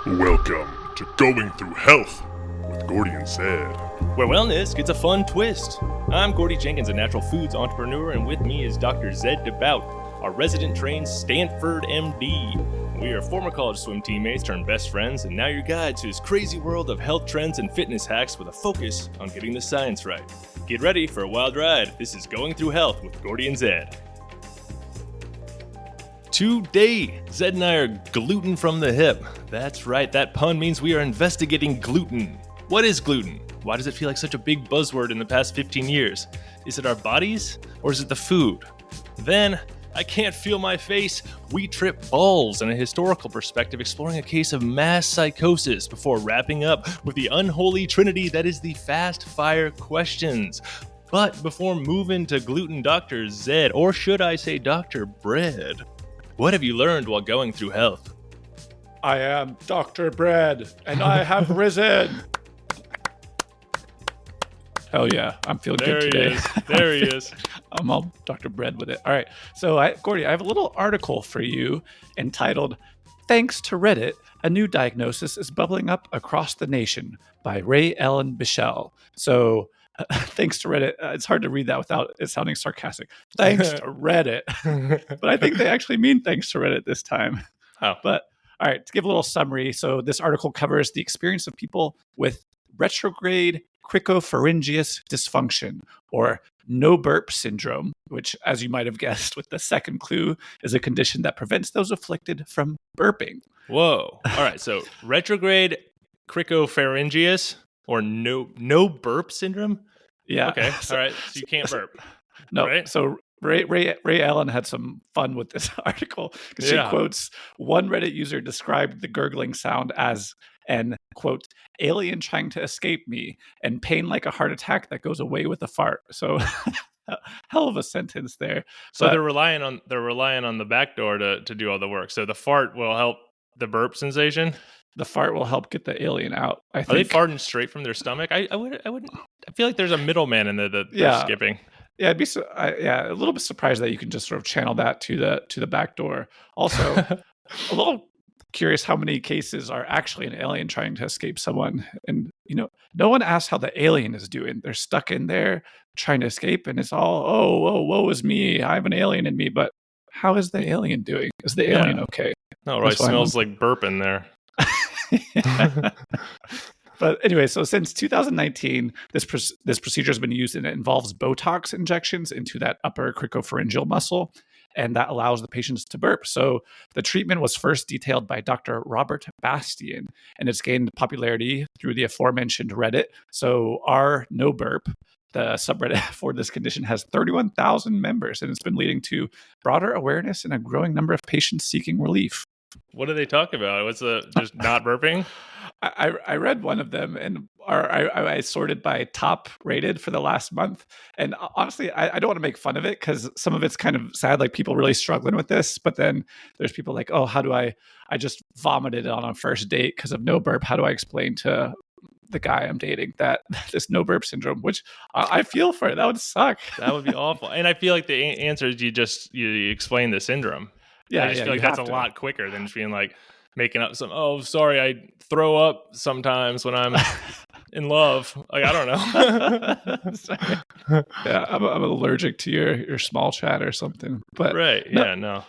Welcome to Going Through Health with Gordy and Zed. Where wellness gets a fun twist. I'm Gordy Jenkins, a natural foods entrepreneur, and with me is Dr. Zed DeBout, our resident trained Stanford MD. We are former college swim teammates turned best friends, and now your guide to this crazy world of health trends and fitness hacks with a focus on getting the science right. Get ready for a wild ride. This is Going Through Health with Gordy and Zed. Today, Zed and I are gluten from the hip. That's right, that pun means we are investigating gluten. What is gluten? Why does it feel like such a big buzzword in the past 15 years? Is it our bodies, or is it the food? Then, I can't feel my face. We trip balls in a historical perspective, exploring a case of mass psychosis before wrapping up with the unholy trinity that is the fast fire questions. But before moving to gluten Dr. Zed, or should I say Dr. Bread, what have you learned while going through health? I am Dr. Bread, and I have risen. Hell yeah, I'm feeling good today. There he is. I'm all Dr. Bread with it. All right, so Gordy, I have a little article for you entitled, "Thanks to Reddit, a new diagnosis is bubbling up across the nation" by Ray Ellen Bichelle. So thanks to Reddit, it's hard to read that without it sounding sarcastic. Thanks to Reddit. But I think they actually mean thanks to Reddit this time. Oh. But all right, to give a little summary. So this article covers the experience of people with retrograde cricopharyngeus dysfunction, or no burp syndrome, which, as you might have guessed with the second clue, is a condition that prevents those afflicted from burping. Whoa. All right, so retrograde cricopharyngeus, or no burp syndrome? Yeah. Okay. All right. So you can't burp. No. Right? So Ray Allen had some fun with this article because she quotes one Reddit user described the gurgling sound as an, quote, alien trying to escape me and pain like a heart attack that goes away with a fart. So hell of a sentence there. So they're relying on the back door to do all the work. So the fart will help the burp sensation. The fart will help get the alien out. I think. Are they farting straight from their stomach? I feel like there's a middleman in there that they're skipping. Yeah, a little bit surprised that you can just sort of channel that to the back door. Also, a little curious how many cases are actually an alien trying to escape someone, and no one asks how the alien is doing. They're stuck in there trying to escape, and it's all woe is me. I have an alien in me, but how is the alien doing? Is the alien okay? No, right. Smells like burp in there. But anyway, so since 2019, this procedure has been used, and it involves Botox injections into that upper cricopharyngeal muscle, and that allows the patients to burp. So the treatment was first detailed by Dr. Robert Bastian, and it's gained popularity through the aforementioned Reddit. So our No Burp, the subreddit for this condition, has 31,000 members, and it's been leading to broader awareness and a growing number of patients seeking relief. What do they talk about? What's just not burping? I read one of them, and I sorted by top rated for the last month. And honestly, I don't want to make fun of it because some of it's kind of sad, like people really struggling with this. But then there's people like, oh, how do I just vomited on a first date because of no burp. How do I explain to the guy I'm dating that this no burp syndrome, which I feel for it. That would suck. That would be awful. And I feel like the answer is you explain the syndrome. Yeah, I just feel like that's a lot quicker than just being like making up some, oh, sorry, I throw up sometimes when I'm in love. Like, I don't know. Yeah, I'm allergic to your small chat or something. But right, yeah, no.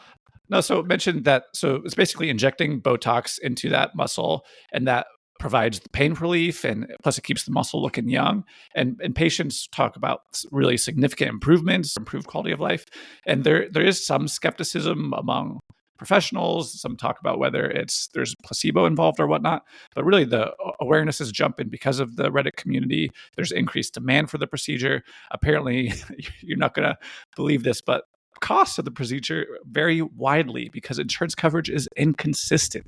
So it mentioned that, so it's basically injecting Botox into that muscle, and that provides pain relief, and plus it keeps the muscle looking young. And patients talk about really significant improvements, improved quality of life. And there is some skepticism among professionals. Some talk about whether there's placebo involved or whatnot. But really the awareness is jumping because of the Reddit community. There's increased demand for the procedure. Apparently, you're not going to believe this, but costs of the procedure vary widely because insurance coverage is inconsistent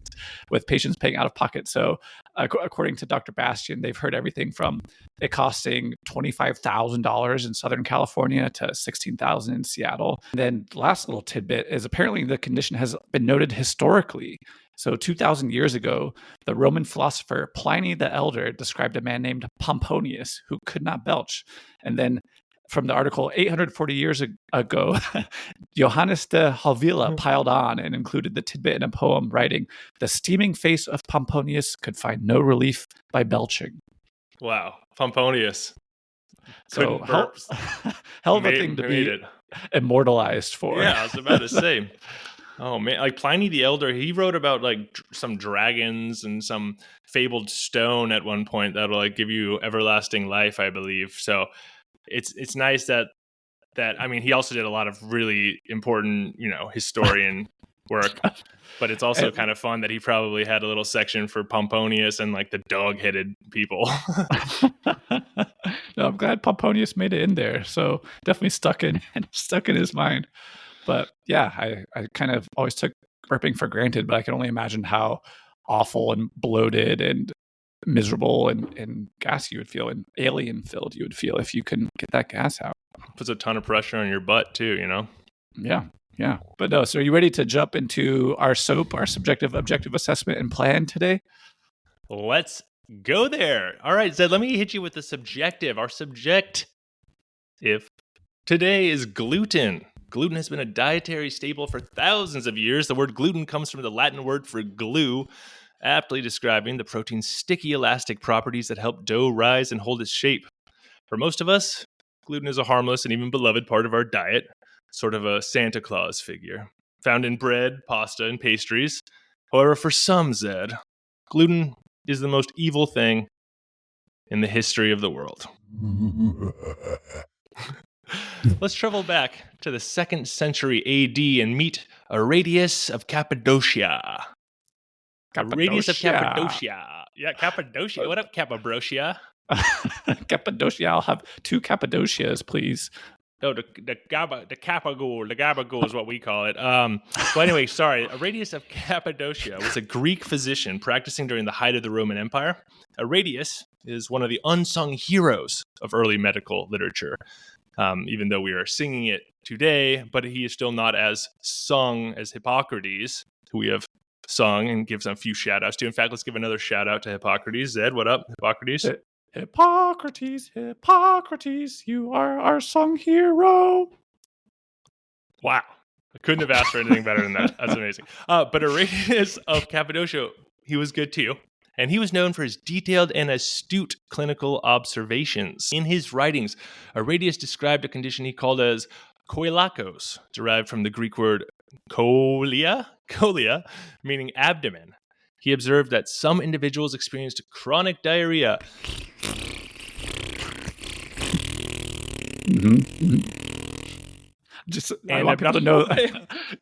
with patients paying out of pocket. So according to Dr. Bastian, they've heard everything from it costing $25,000 in Southern California to $16,000 in Seattle. And then the last little tidbit is apparently the condition has been noted historically. So 2,000 years ago, the Roman philosopher Pliny the Elder described a man named Pomponius who could not belch. And then from the article, 840 years ago, Johannes de Halvila piled on and included the tidbit in a poem writing, "The steaming face of Pomponius could find no relief by belching." Wow, Pomponius. So Couldn't burp. hell of a thing to made be it. immortalized for. Yeah, I was about to say. Oh man, like Pliny the Elder, he wrote about like some dragons and some fabled stone at one point that'll like give you everlasting life, I believe. So it's nice that I mean, he also did a lot of really important, historian work. But it's also kind of fun that he probably had a little section for Pomponius and like the dog-headed people. No, I'm glad Pomponius made it in there. So definitely stuck in his mind. But yeah, I kind of always took burping for granted, but I can only imagine how awful and bloated and miserable and gassy you would feel and alien filled you would feel if you couldn't get that gas out. Puts a ton of pressure on your butt too, Yeah. But no, so are you ready to jump into our SOAP, our subjective objective assessment and plan today? Let's go there. All right, Zed, let me hit you with the subjective. Our subjective today is gluten. Gluten has been a dietary staple for thousands of years. The word gluten comes from the Latin word for glue, aptly describing the protein's sticky elastic properties that help dough rise and hold its shape. For most of us, gluten is a harmless and even beloved part of our diet, sort of a Santa Claus figure, found in bread, pasta, and pastries. However, for some, Zed, gluten is the most evil thing in the history of the world. Let's travel back to the 2nd century AD and meet Arrhenius of Cappadocia. Arrhenius of Cappadocia. Yeah, Cappadocia. What up, Cappadocia? Cappadocia. I'll have 2 Cappadocias, please. Oh, the gabagool is what we call it. But anyway, sorry. Arrhenius of Cappadocia was a Greek physician practicing during the height of the Roman Empire. Arrhenius is one of the unsung heroes of early medical literature, even though we are singing it today, but he is still not as sung as Hippocrates, who we have sung and gives a few shout outs to. In fact, let's give another shout out to Hippocrates. Zed, what up, Hippocrates? Hippocrates, you are our sung hero. Wow. I couldn't have asked for anything better than that. That's amazing. But Arrhenius of Cappadocia, he was good too. And he was known for his detailed and astute clinical observations. In his writings, Arrhenius described a condition he called as koilakos, derived from the Greek word kolia, meaning abdomen. He observed that some individuals experienced chronic diarrhea. I want people to know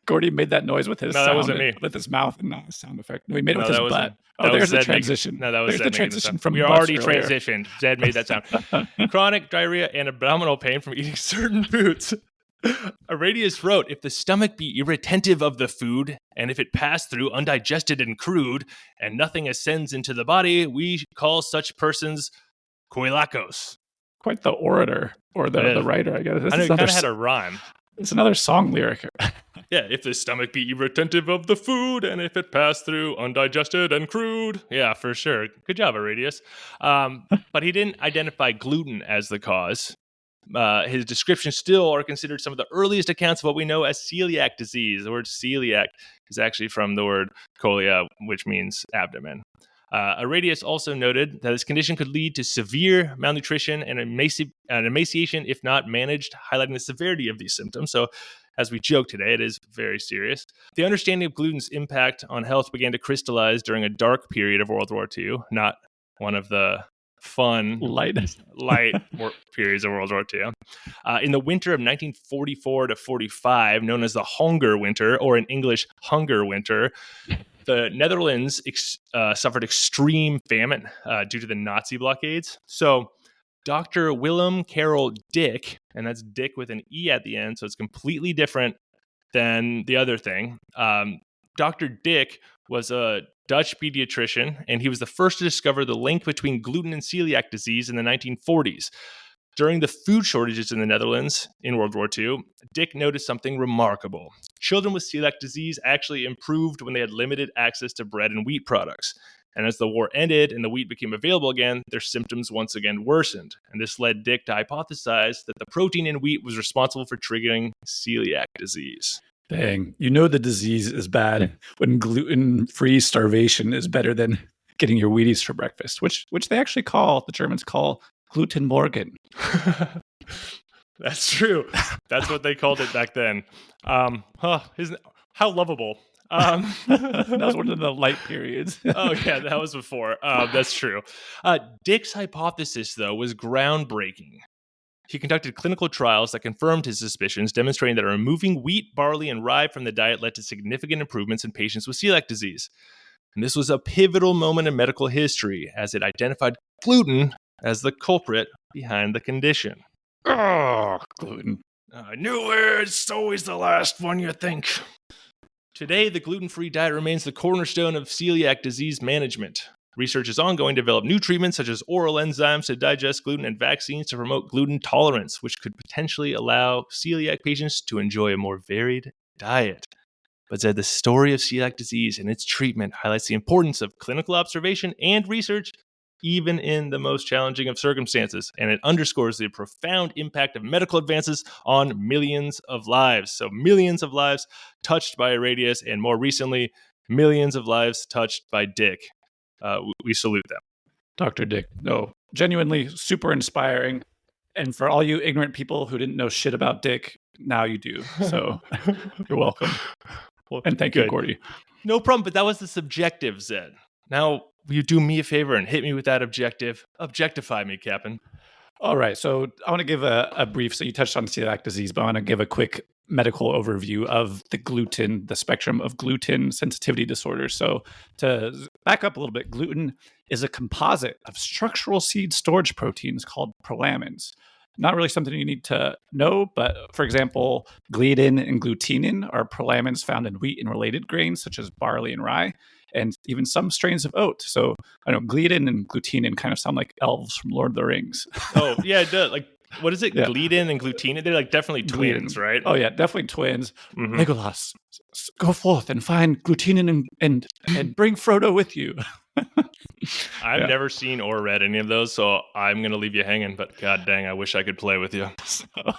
Gordy made that noise with his that wasn't me. With his mouth and not his sound effect. No, he made it with his butt. Oh, there's the transition. That was there's the transition from we already transitioned. Zed made that sound. Chronic diarrhea and abdominal pain from eating certain foods. Arrhenius wrote, if the stomach be irretentive of the food, and if it pass through undigested and crude, and nothing ascends into the body, we call such persons koilakos. Quite the orator, or the writer, I guess. I know, it kind of had a rhyme. It's another song lyric. Yeah, if the stomach be irretentive of the food, and if it pass through undigested and crude. Yeah, for sure. Good job, Arrhenius. But he didn't identify gluten as the cause. His descriptions still are considered some of the earliest accounts of what we know as celiac disease. The word celiac is actually from the word kolia, which means abdomen. Arrhenius also noted that this condition could lead to severe malnutrition and emaciation if not managed, highlighting the severity of these symptoms. So, as we joke today, it is very serious. The understanding of gluten's impact on health began to crystallize during a dark period of World War II, not one of the fun, light periods of World War II. In the winter of 1944 to 45, known as the Hunger Winter, or in English, Hunger Winter, the Netherlands suffered extreme famine due to the Nazi blockades. So Dr. Willem Karel Dick, and that's Dick with an E at the end, so it's completely different than the other thing. Dr. Dick was a Dutch pediatrician, and he was the first to discover the link between gluten and celiac disease in the 1940s. During the food shortages in the Netherlands in World War II, Dick noticed something remarkable. Children with celiac disease actually improved when they had limited access to bread and wheat products. And as the war ended and the wheat became available again, their symptoms once again worsened. And this led Dick to hypothesize that the protein in wheat was responsible for triggering celiac disease. Dang, you know the disease is bad when gluten-free starvation is better than getting your Wheaties for breakfast, which the Germans call Gluten-berg. That's true. That's what they called it back then. How lovable. That was one of the light periods. Oh, yeah, that was before. That's true. Dick's hypothesis, though, was groundbreaking. He conducted clinical trials that confirmed his suspicions, demonstrating that removing wheat, barley, and rye from the diet led to significant improvements in patients with celiac disease. And this was a pivotal moment in medical history, as it identified gluten as the culprit behind the condition. Oh, gluten. I knew it. It's always the last one you think. Today, the gluten-free diet remains the cornerstone of celiac disease management. Research is ongoing to develop new treatments such as oral enzymes to digest gluten and vaccines to promote gluten tolerance, which could potentially allow celiac patients to enjoy a more varied diet. But Zed, the story of celiac disease and its treatment highlights the importance of clinical observation and research, even in the most challenging of circumstances. And it underscores the profound impact of medical advances on millions of lives. So millions of lives touched by Radius, and more recently, millions of lives touched by Dick. We salute them. Dr. Dick. No, genuinely super inspiring. And for all you ignorant people who didn't know shit about Dick, now you do. So you're welcome. Well, and thank you, Gordy. No problem, but that was the subjective, Zed. Now, will you do me a favor and hit me with that objective? Objectify me, Captain. All right. So I want to give a brief, so you touched on celiac disease, but I want to give a quick medical overview of the spectrum of gluten sensitivity disorders. So to back up a little bit, gluten is a composite of structural seed storage proteins called prolamins. Not really something you need to know, but for example, gliadin and glutenin are prolamins found in wheat and related grains such as barley and rye, and even some strains of oat. So I know gliadin and glutenin kind of sound like elves from Lord of the Rings. Oh, yeah, it does. Like, what is it? Yeah. Gliadin and glutenin? They're like definitely twins, right? Oh, yeah, definitely twins. Mm-hmm. Legolas, go forth and find glutenin and bring Frodo with you. I've never seen or read any of those, so I'm going to leave you hanging, but god dang, I wish I could play with you. All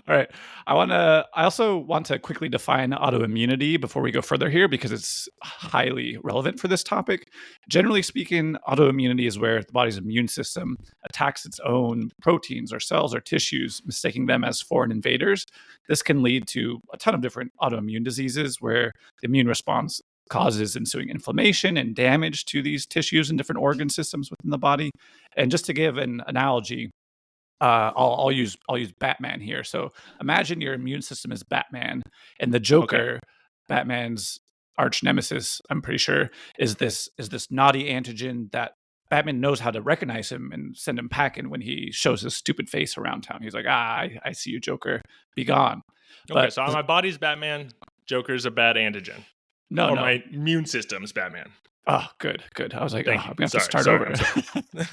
right. I also want to quickly define autoimmunity before we go further here, because it's highly relevant for this topic. Generally speaking, autoimmunity is where the body's immune system attacks its own proteins or cells or tissues, mistaking them as foreign invaders. This can lead to a ton of different autoimmune diseases where the immune response causes ensuing inflammation and damage to these tissues and different organ systems within the body. And just to give an analogy, I'll use Batman here. So imagine your immune system is Batman, and the Joker, Batman's arch nemesis, I'm pretty sure, is this naughty antigen that Batman knows how to recognize him and send him packing when he shows his stupid face around town. He's like, I see you, Joker, be gone. Okay, so my body's Batman, Joker's a bad antigen. No, my immune system's Batman. Oh, good. I was like, I'm going to have to start sorry,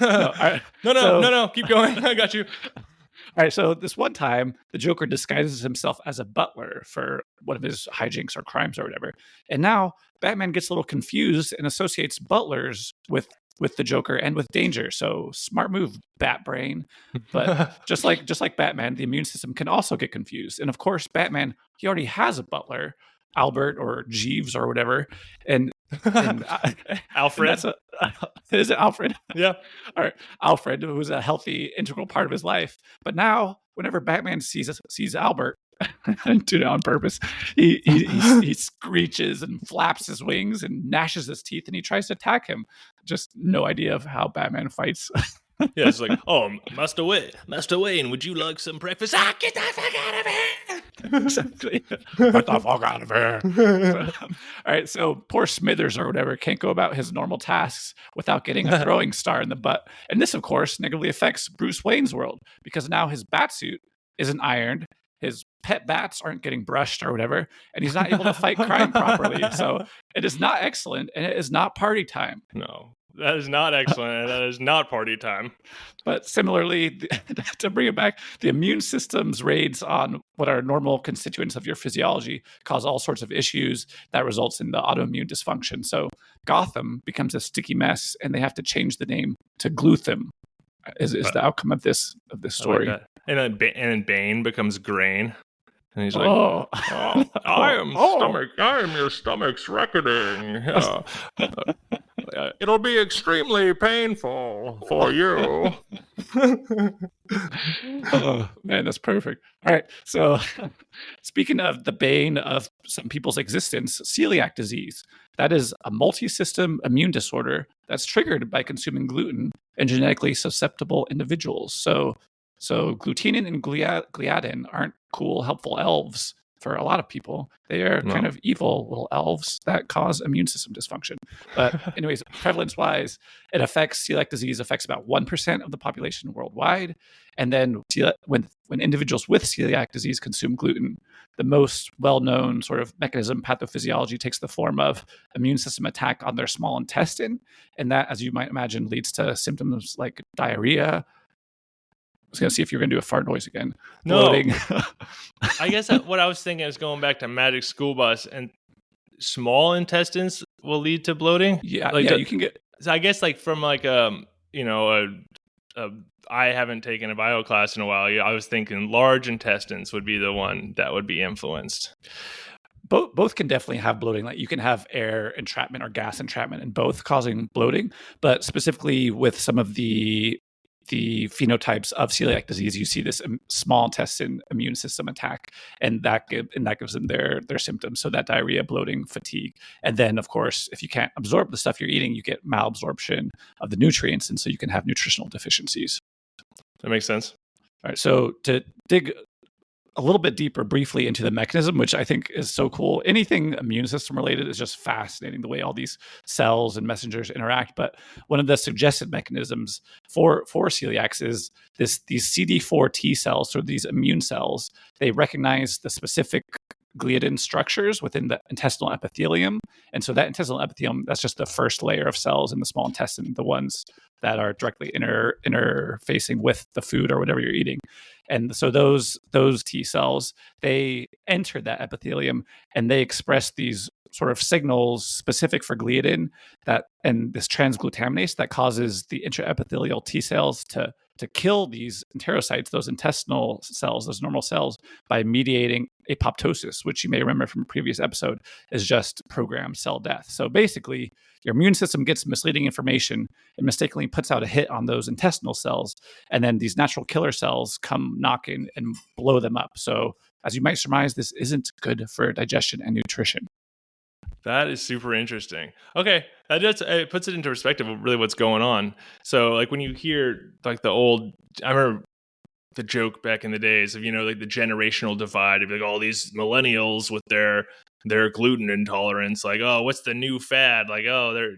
over. No, keep going. I got you. All right, so this one time, the Joker disguises himself as a butler for one of his hijinks or crimes or whatever. And now Batman gets a little confused and associates butlers with the Joker and with danger. So smart move, Bat Brain. But just like Batman, the immune system can also get confused. And of course, Batman, he already has a butler, Albert or Jeeves or whatever, and Alfred. Is it Alfred? Yeah. All right, Alfred, who's a healthy, integral part of his life. But now, whenever Batman sees Albert, and do it on purpose, he screeches and flaps his wings and gnashes his teeth, and he tries to attack him. Just no idea of how Batman fights. Yeah, it's like, oh, Master Wayne, would you like some breakfast? Get the fuck out of here! Exactly. Get the fuck out of here. All right, so poor Smithers or whatever can't go about his normal tasks without getting a throwing star in the butt. And this, of course, negatively affects Bruce Wayne's world, because now his bat suit isn't ironed, his pet bats aren't getting brushed or whatever, and he's not able to fight crime properly. So it is not excellent, and it is not party time. No. That is not excellent, and that is not party time. But similarly, to bring it back, the immune system's raids on what are normal constituents of your physiology cause all sorts of issues that results in the autoimmune dysfunction. So Gotham becomes a sticky mess, and they have to change the name to Glutham. Is the outcome of this story? I like that. And then Bane becomes Grain, and he's like, Oh, I am your stomach's reckoning. It'll be extremely painful for you. Oh, man, that's perfect. All right. So, speaking of the bane of some people's existence, celiac disease. That is a multi-system immune disorder that's triggered by consuming gluten in genetically susceptible individuals. So glutenin and gliadin aren't cool, helpful elves for a lot of people. They are kind of evil little elves that cause immune system dysfunction. But anyways, prevalence-wise, it affects celiac disease affects about 1% of the population worldwide. And then when individuals with celiac disease consume gluten, the most well-known sort of mechanism, pathophysiology, takes the form of immune system attack on their small intestine. And that, as you might imagine, leads to symptoms like diarrhea. I was going to see if you're going to do a fart noise again. No. Bloating. I guess what I was thinking is going back to Magic School Bus, and small intestines will lead to bloating. Yeah, you can get. So I guess from I haven't taken a bio class in a while. I was thinking large intestines would be the one that would be influenced. Both can definitely have bloating. Like you can have air entrapment or gas entrapment, and both causing bloating. But specifically with some of the phenotypes of celiac disease, you see this small intestine immune system attack, and that gives them their symptoms. So that diarrhea, bloating, fatigue, and then of course, if you can't absorb the stuff you're eating, you get malabsorption of the nutrients, and so you can have nutritional deficiencies. That makes sense. All right. So to dig a little bit deeper briefly into the mechanism, which I think is so cool. Anything immune system related is just fascinating, the way all these cells and messengers interact. But one of the suggested mechanisms for celiacs is these CD4 T cells, or these immune cells. They recognize the specific gliadin structures within the intestinal epithelium. And so that intestinal epithelium, that's just the first layer of cells in the small intestine, the ones that are directly interfacing with the food or whatever you're eating. And so those T cells, they enter that epithelium and they express these sort of signals specific for gliadin and this transglutaminase that causes the intraepithelial T cells to kill these enterocytes, those intestinal cells, those normal cells, by mediating apoptosis, which you may remember from a previous episode is just programmed cell death. So basically, your immune system gets misleading information and mistakenly puts out a hit on those intestinal cells, and then these natural killer cells come knocking and blow them up. So as you might surmise, this isn't good for digestion and nutrition. That is super interesting. Okay, it puts it into perspective of really what's going on. So, like when you hear like I remember the joke back in the days of like the generational divide of like all these millennials with their gluten intolerance. Like, oh, what's the new fad? Like, oh, they're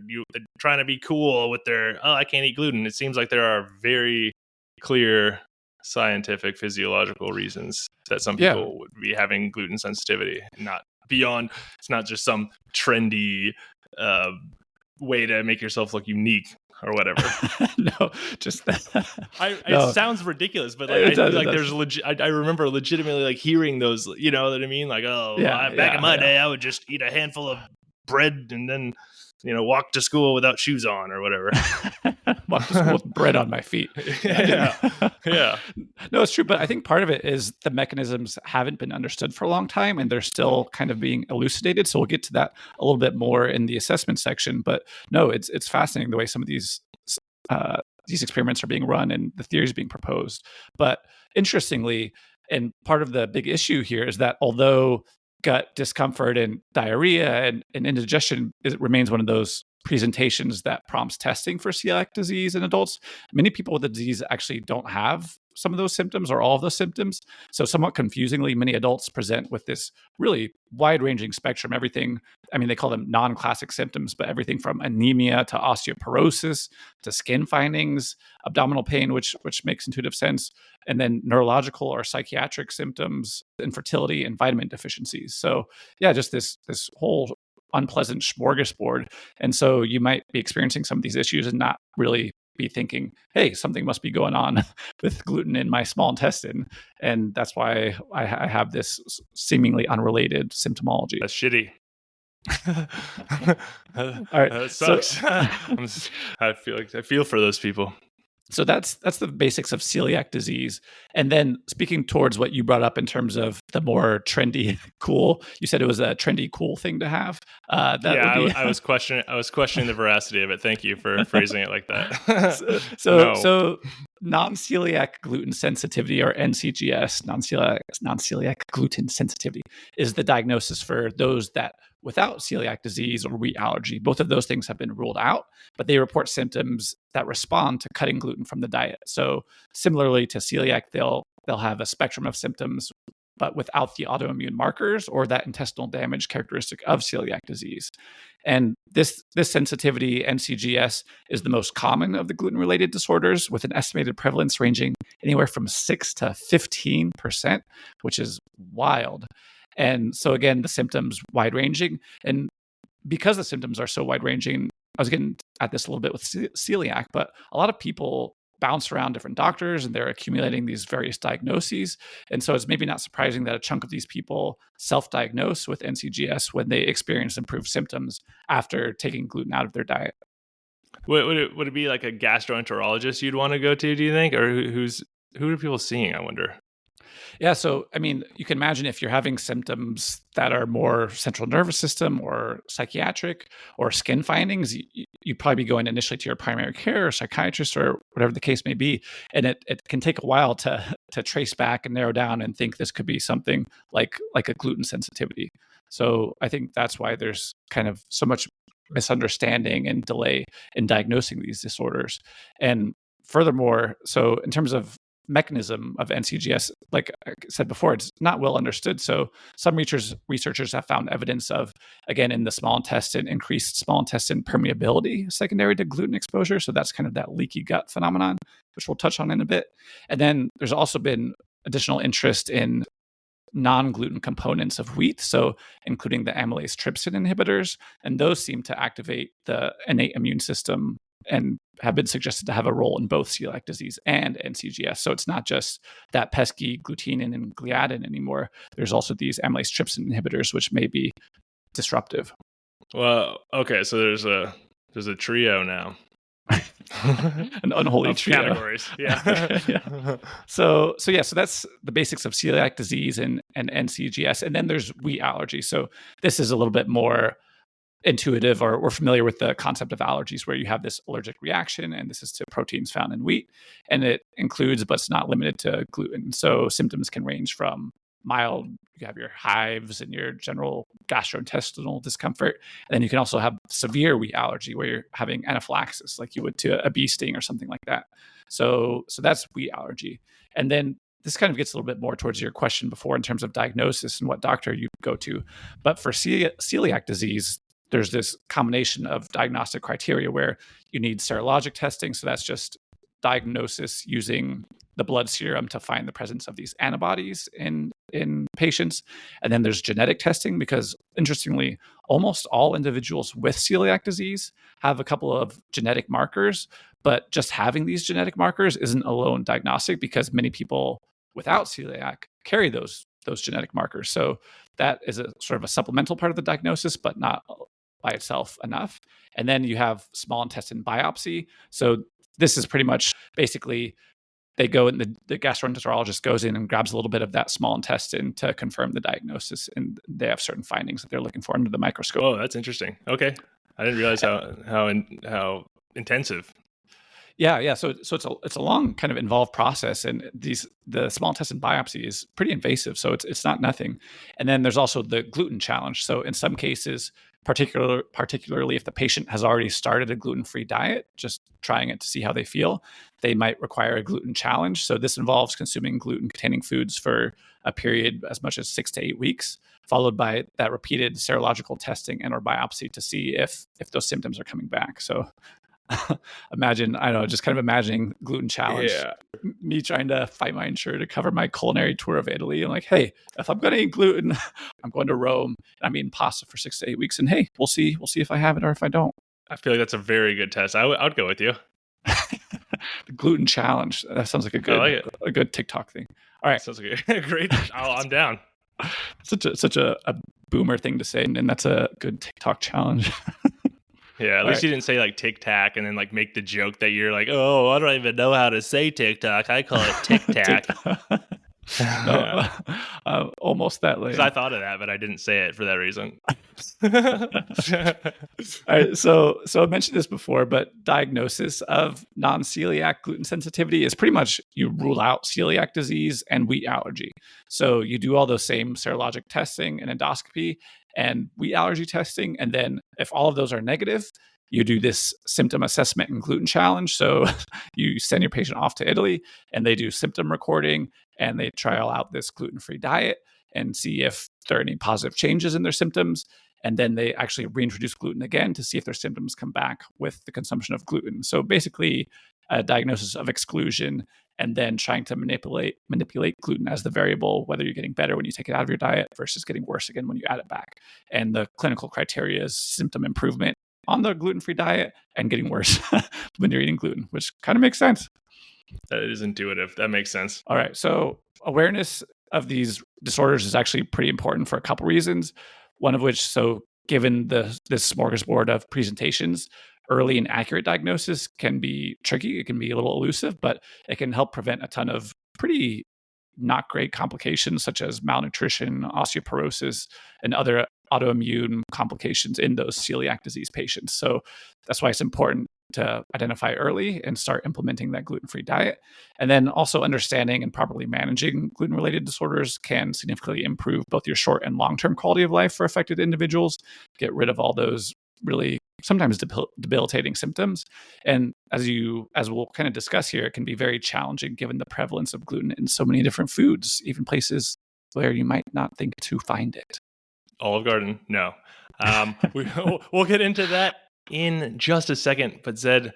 trying to be cool with their I can't eat gluten. It seems like there are very clear scientific physiological reasons that some people would be having gluten sensitivity, not beyond. It's not just some trendy way to make yourself look unique or whatever. No, just that. It sounds ridiculous, but like there's I remember legitimately like hearing those. You know what I mean? Like, back in my day, I would just eat a handful of bread and then walk to school without shoes on or whatever. Walk to school with bread on my feet. Yeah. No, it's true. But I think part of it is the mechanisms haven't been understood for a long time, and they're still kind of being elucidated. So we'll get to that a little bit more in the assessment section. But no, it's fascinating the way some of these experiments are being run and the theories being proposed. But interestingly, and part of the big issue here is that although gut discomfort and diarrhea and indigestion remains one of those presentations that prompts testing for celiac disease in adults, many people with the disease actually don't have some of those symptoms or all of those symptoms. So somewhat confusingly, many adults present with this really wide-ranging spectrum, everything, they call them non-classic symptoms, but everything from anemia to osteoporosis to skin findings, abdominal pain, which makes intuitive sense, and then neurological or psychiatric symptoms, infertility, and vitamin deficiencies. So yeah, just this whole unpleasant smorgasbord. And so you might be experiencing some of these issues and not really be thinking, hey, something must be going on with gluten in my small intestine. And that's why I have this seemingly unrelated symptomology. That's shitty. All right. That sucks. I feel for those people. So that's the basics of celiac disease. And then speaking towards what you brought up in terms of the more trendy, cool, you said it was a trendy, cool thing to have. I was questioning the veracity of it. Thank you for phrasing it like that. So non-celiac gluten sensitivity, or NCGS, non-celiac gluten sensitivity, is the diagnosis for those that without celiac disease or wheat allergy. Both of those things have been ruled out, but they report symptoms that respond to cutting gluten from the diet. So similarly to celiac, they'll have a spectrum of symptoms, but without the autoimmune markers or that intestinal damage characteristic of celiac disease. And this sensitivity, NCGS, is the most common of the gluten-related disorders, with an estimated prevalence ranging anywhere from 6 to 15%, which is wild. And so again, the symptoms wide-ranging. And because the symptoms are so wide-ranging, I was getting at this a little bit with celiac, but a lot of people bounce around different doctors and they're accumulating these various diagnoses. And so it's maybe not surprising that a chunk of these people self-diagnose with NCGS when they experience improved symptoms after taking gluten out of their diet. Would it be like a gastroenterologist you'd want to go to, do you think? Or who are people seeing, I wonder? Yeah, so I mean, you can imagine if you're having symptoms that are more central nervous system or psychiatric or skin findings, you'd probably be going initially to your primary care or psychiatrist or whatever the case may be. And it can take a while to trace back and narrow down and think this could be something like a gluten sensitivity. So I think that's why there's kind of so much misunderstanding and delay in diagnosing these disorders. And furthermore, so in terms of mechanism of NCGS, like I said before, it's not well understood. So some researchers have found evidence of, again, in the small intestine, increased small intestine permeability secondary to gluten exposure. So that's kind of that leaky gut phenomenon, which we'll touch on in a bit. And then there's also been additional interest in non-gluten components of wheat, so including the amylase trypsin inhibitors, and those seem to activate the innate immune system and have been suggested to have a role in both celiac disease and NCGS. So it's not just that pesky glutenin and gliadin anymore. There's also these amylase trypsin inhibitors, which may be disruptive. Well, okay, so there's a trio now. An unholy trio. Categories. Yeah. Yeah. So that's the basics of celiac disease and NCGS. And then there's wheat allergy. So this is a little bit more intuitive, or we're familiar with the concept of allergies, where you have this allergic reaction, and this is to proteins found in wheat, and it includes, but it's not limited to, gluten. So symptoms can range from mild, you have your hives and your general gastrointestinal discomfort, and then you can also have severe wheat allergy, where you're having anaphylaxis, like you would to a bee sting or something like that. So that's wheat allergy. And then this kind of gets a little bit more towards your question before in terms of diagnosis and what doctor you go to. But for celiac disease, there's this combination of diagnostic criteria where you need serologic testing. So that's just diagnosis using the blood serum to find the presence of these antibodies in patients. And then there's genetic testing, because interestingly, almost all individuals with celiac disease have a couple of genetic markers, but just having these genetic markers isn't alone diagnostic, because many people without celiac carry those genetic markers. So that is a sort of a supplemental part of the diagnosis, but not by itself enough. And then you have small intestine biopsy. So this is pretty much basically they go and the gastroenterologist goes in and grabs a little bit of that small intestine to confirm the diagnosis, and they have certain findings that they're looking for under the microscope. Oh, that's interesting. Okay, I didn't realize how intensive. Yeah. So it's a long, kind of involved process, and the small intestine biopsy is pretty invasive. So it's not nothing. And then there's also the gluten challenge. So in some cases, particularly if the patient has already started a gluten-free diet, just trying it to see how they feel, they might require a gluten challenge. So this involves consuming gluten-containing foods for a period as much as 6 to 8 weeks, followed by that repeated serological testing and or biopsy to see if those symptoms are coming back. So imagine, I don't know, just kind of imagining gluten challenge. Yeah. Me trying to fight my insurance to cover my culinary tour of Italy. I'm like, hey, if I'm going to eat gluten, I'm going to Rome. And I'm eating pasta for 6 to 8 weeks. And hey, we'll see if I have it or if I don't. I feel like that's a very good test. I would go with you. The gluten challenge. That sounds like a good TikTok thing. All right. Sounds like a great. I'm down. Such a boomer thing to say, and that's a good TikTok challenge. Yeah, at least you didn't say like Tic Tac and then like make the joke that you're like, oh, I don't even know how to say TikTok. I call it Tic Tac. No, almost that late. Because I thought of that, but I didn't say it for that reason. All right, so I mentioned this before, but diagnosis of non-celiac gluten sensitivity is pretty much you rule out celiac disease and wheat allergy. So you do all those same serologic testing and endoscopy and wheat allergy testing, and then if all of those are negative, you do this symptom assessment and gluten challenge. So you send your patient off to Italy and they do symptom recording and they trial out this gluten-free diet and see if there are any positive changes in their symptoms. And then they actually reintroduce gluten again to see if their symptoms come back with the consumption of gluten. So basically a diagnosis of exclusion and then trying to manipulate gluten as the variable, whether you're getting better when you take it out of your diet versus getting worse again when you add it back. And the clinical criteria is symptom improvement on the gluten-free diet and getting worse when you're eating gluten, which kind of makes sense. That is intuitive. That makes sense. All right. So awareness of these disorders is actually pretty important for a couple reasons. One of which, so given this smorgasbord of presentations, early and accurate diagnosis can be tricky. It can be a little elusive, but it can help prevent a ton of pretty not great complications such as malnutrition, osteoporosis, and other autoimmune complications in those celiac disease patients. So that's why it's important to identify early and start implementing that gluten-free diet. And then also understanding and properly managing gluten-related disorders can significantly improve both your short and long-term quality of life for affected individuals, get rid of all those really sometimes debilitating symptoms. And as we'll kind of discuss here, it can be very challenging given the prevalence of gluten in so many different foods, even places where you might not think to find it. Olive Garden, no. We'll get into that in just a second. But Zed,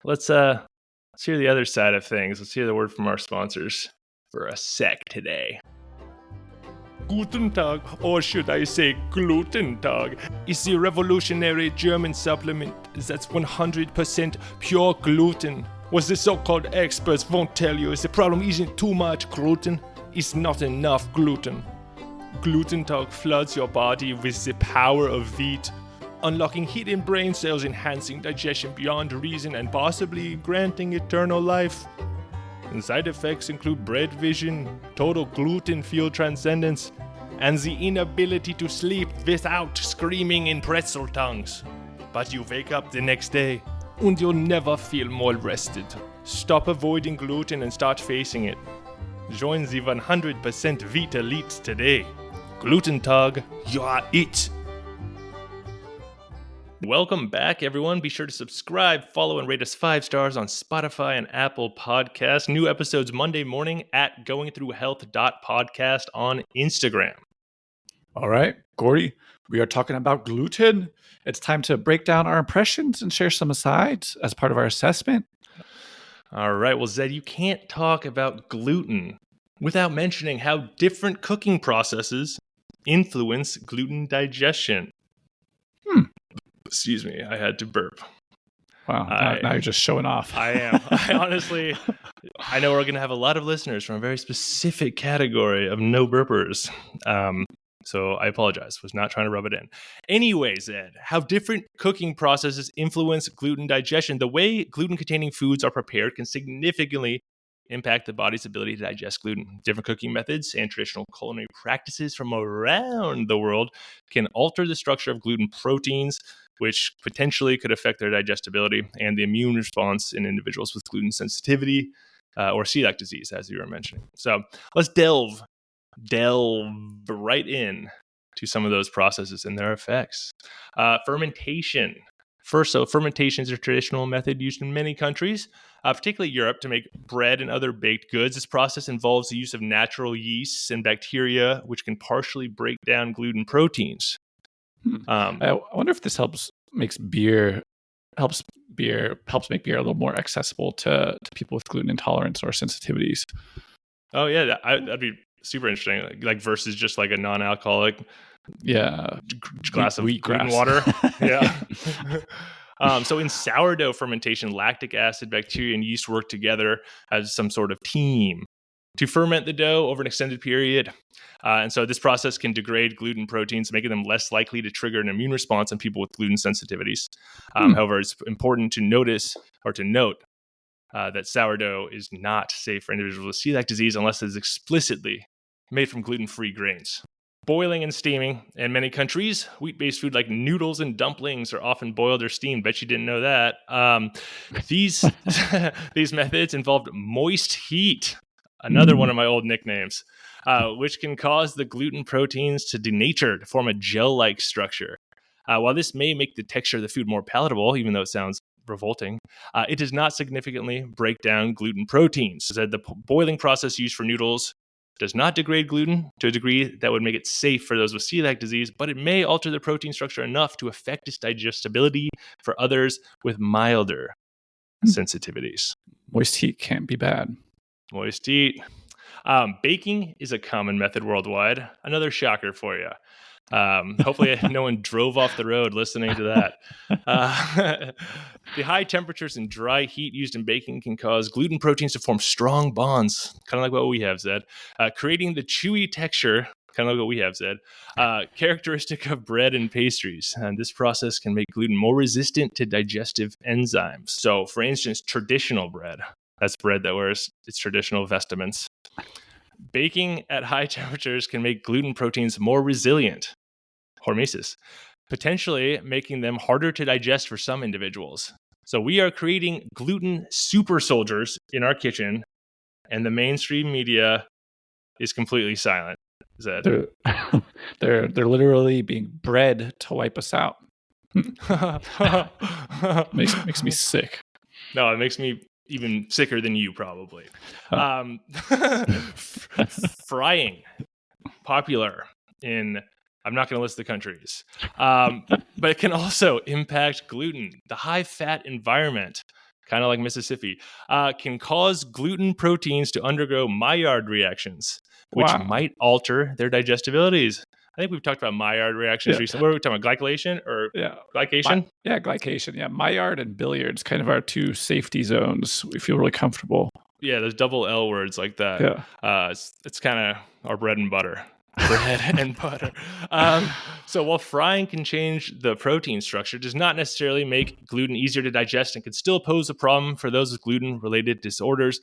let's hear the other side of things. Let's hear the word from our sponsors for a sec today. Guten Tag, or should I say Gluten Tag, is the revolutionary German supplement that's 100% pure gluten. What the so-called experts won't tell you is the problem isn't too much gluten, it's not enough gluten. Gluten Tag floods your body with the power of wheat, unlocking hidden brain cells, enhancing digestion beyond reason, and possibly granting eternal life. And side effects include bread vision, total gluten-fueled transcendence, and the inability to sleep without screaming in pretzel tongues. But you wake up the next day, and you'll never feel more rested. Stop avoiding gluten and start facing it. Join the 100% wheat elites today. Gluten Tag, you are it. Welcome back, everyone. Be sure to subscribe, follow, and rate us 5 stars on Spotify and Apple Podcasts. New episodes Monday morning at goingthroughhealth.podcast on Instagram. All right, Gordy, we are talking about gluten. It's time to break down our impressions and share some asides as part of our assessment. All right, well, Zed, you can't talk about gluten without mentioning how different cooking processes influence gluten digestion. Excuse me, I had to burp. Wow, now you're just showing off. I am. I honestly, I know we're going to have a lot of listeners from a very specific category of no burpers. So I apologize. Was not trying to rub it in. Anyways, Ed, how different cooking processes influence gluten digestion. The way gluten-containing foods are prepared can significantly impact the body's ability to digest gluten. Different cooking methods and traditional culinary practices from around the world can alter the structure of gluten proteins, which potentially could affect their digestibility and the immune response in individuals with gluten sensitivity or celiac disease, as you were mentioning. So let's delve right in to some of those processes and their effects. Fermentation. First, so fermentation is a traditional method used in many countries, particularly Europe, to make bread and other baked goods. This process involves the use of natural yeasts and bacteria, which can partially break down gluten proteins. I wonder if this makes beer helps make beer a little more accessible to people with gluten intolerance or sensitivities. Oh yeah, that'd be super interesting. Like versus just like a non-alcoholic glass of wheat gluten grass. water. Yeah. So in sourdough fermentation, lactic acid, bacteria, and yeast work together as some sort of team to ferment the dough over an extended period. And so this process can degrade gluten proteins, making them less likely to trigger an immune response in people with gluten sensitivities. However, it's important to note that sourdough is not safe for individuals with celiac disease unless it is explicitly made from gluten-free grains. Boiling and steaming. In many countries, wheat-based food like noodles and dumplings are often boiled or steamed. Bet you didn't know that. These these methods involved moist heat, another one of my old nicknames, which can cause the gluten proteins to denature to form a gel-like structure. While this may make the texture of the food more palatable, even though it sounds revolting, it does not significantly break down gluten proteins. The boiling process used for noodles does not degrade gluten to a degree that would make it safe for those with celiac disease, but it may alter the protein structure enough to affect its digestibility for others with milder sensitivities. Moist heat can't be bad. Moist heat. Baking is a common method worldwide. Another shocker for you. Hopefully no one drove off the road listening to that. The high temperatures and dry heat used in baking can cause gluten proteins to form strong bonds, kind of like what we have, Zed, creating the chewy texture, kind of like what we have, Zed, characteristic of bread and pastries. And this process can make gluten more resistant to digestive enzymes. So, for instance, traditional bread, that's bread that wears its traditional vestments. Baking at high temperatures can make gluten proteins more resilient, hormesis, potentially making them harder to digest for some individuals. So we are creating gluten super soldiers in our kitchen, and the mainstream media is completely silent. Zed. They're literally being bred to wipe us out. makes me sick. No, it makes me even sicker than you, probably. Frying, popular in, I'm not going to list the countries, but it can also impact gluten. The high-fat environment, kind of like Mississippi, can cause gluten proteins to undergo Maillard reactions, which might alter their digestibilities. I think we've talked about Maillard reactions recently. What are we talking about? Glycation or glycation? Glycation. Yeah, Maillard and Billiard's kind of our two safety zones. We feel really comfortable. Yeah, there's double L words like that. Yeah. It's kind of our bread and butter. Bread and butter. So while frying can change the protein structure, it does not necessarily make gluten easier to digest and can still pose a problem for those with gluten-related disorders.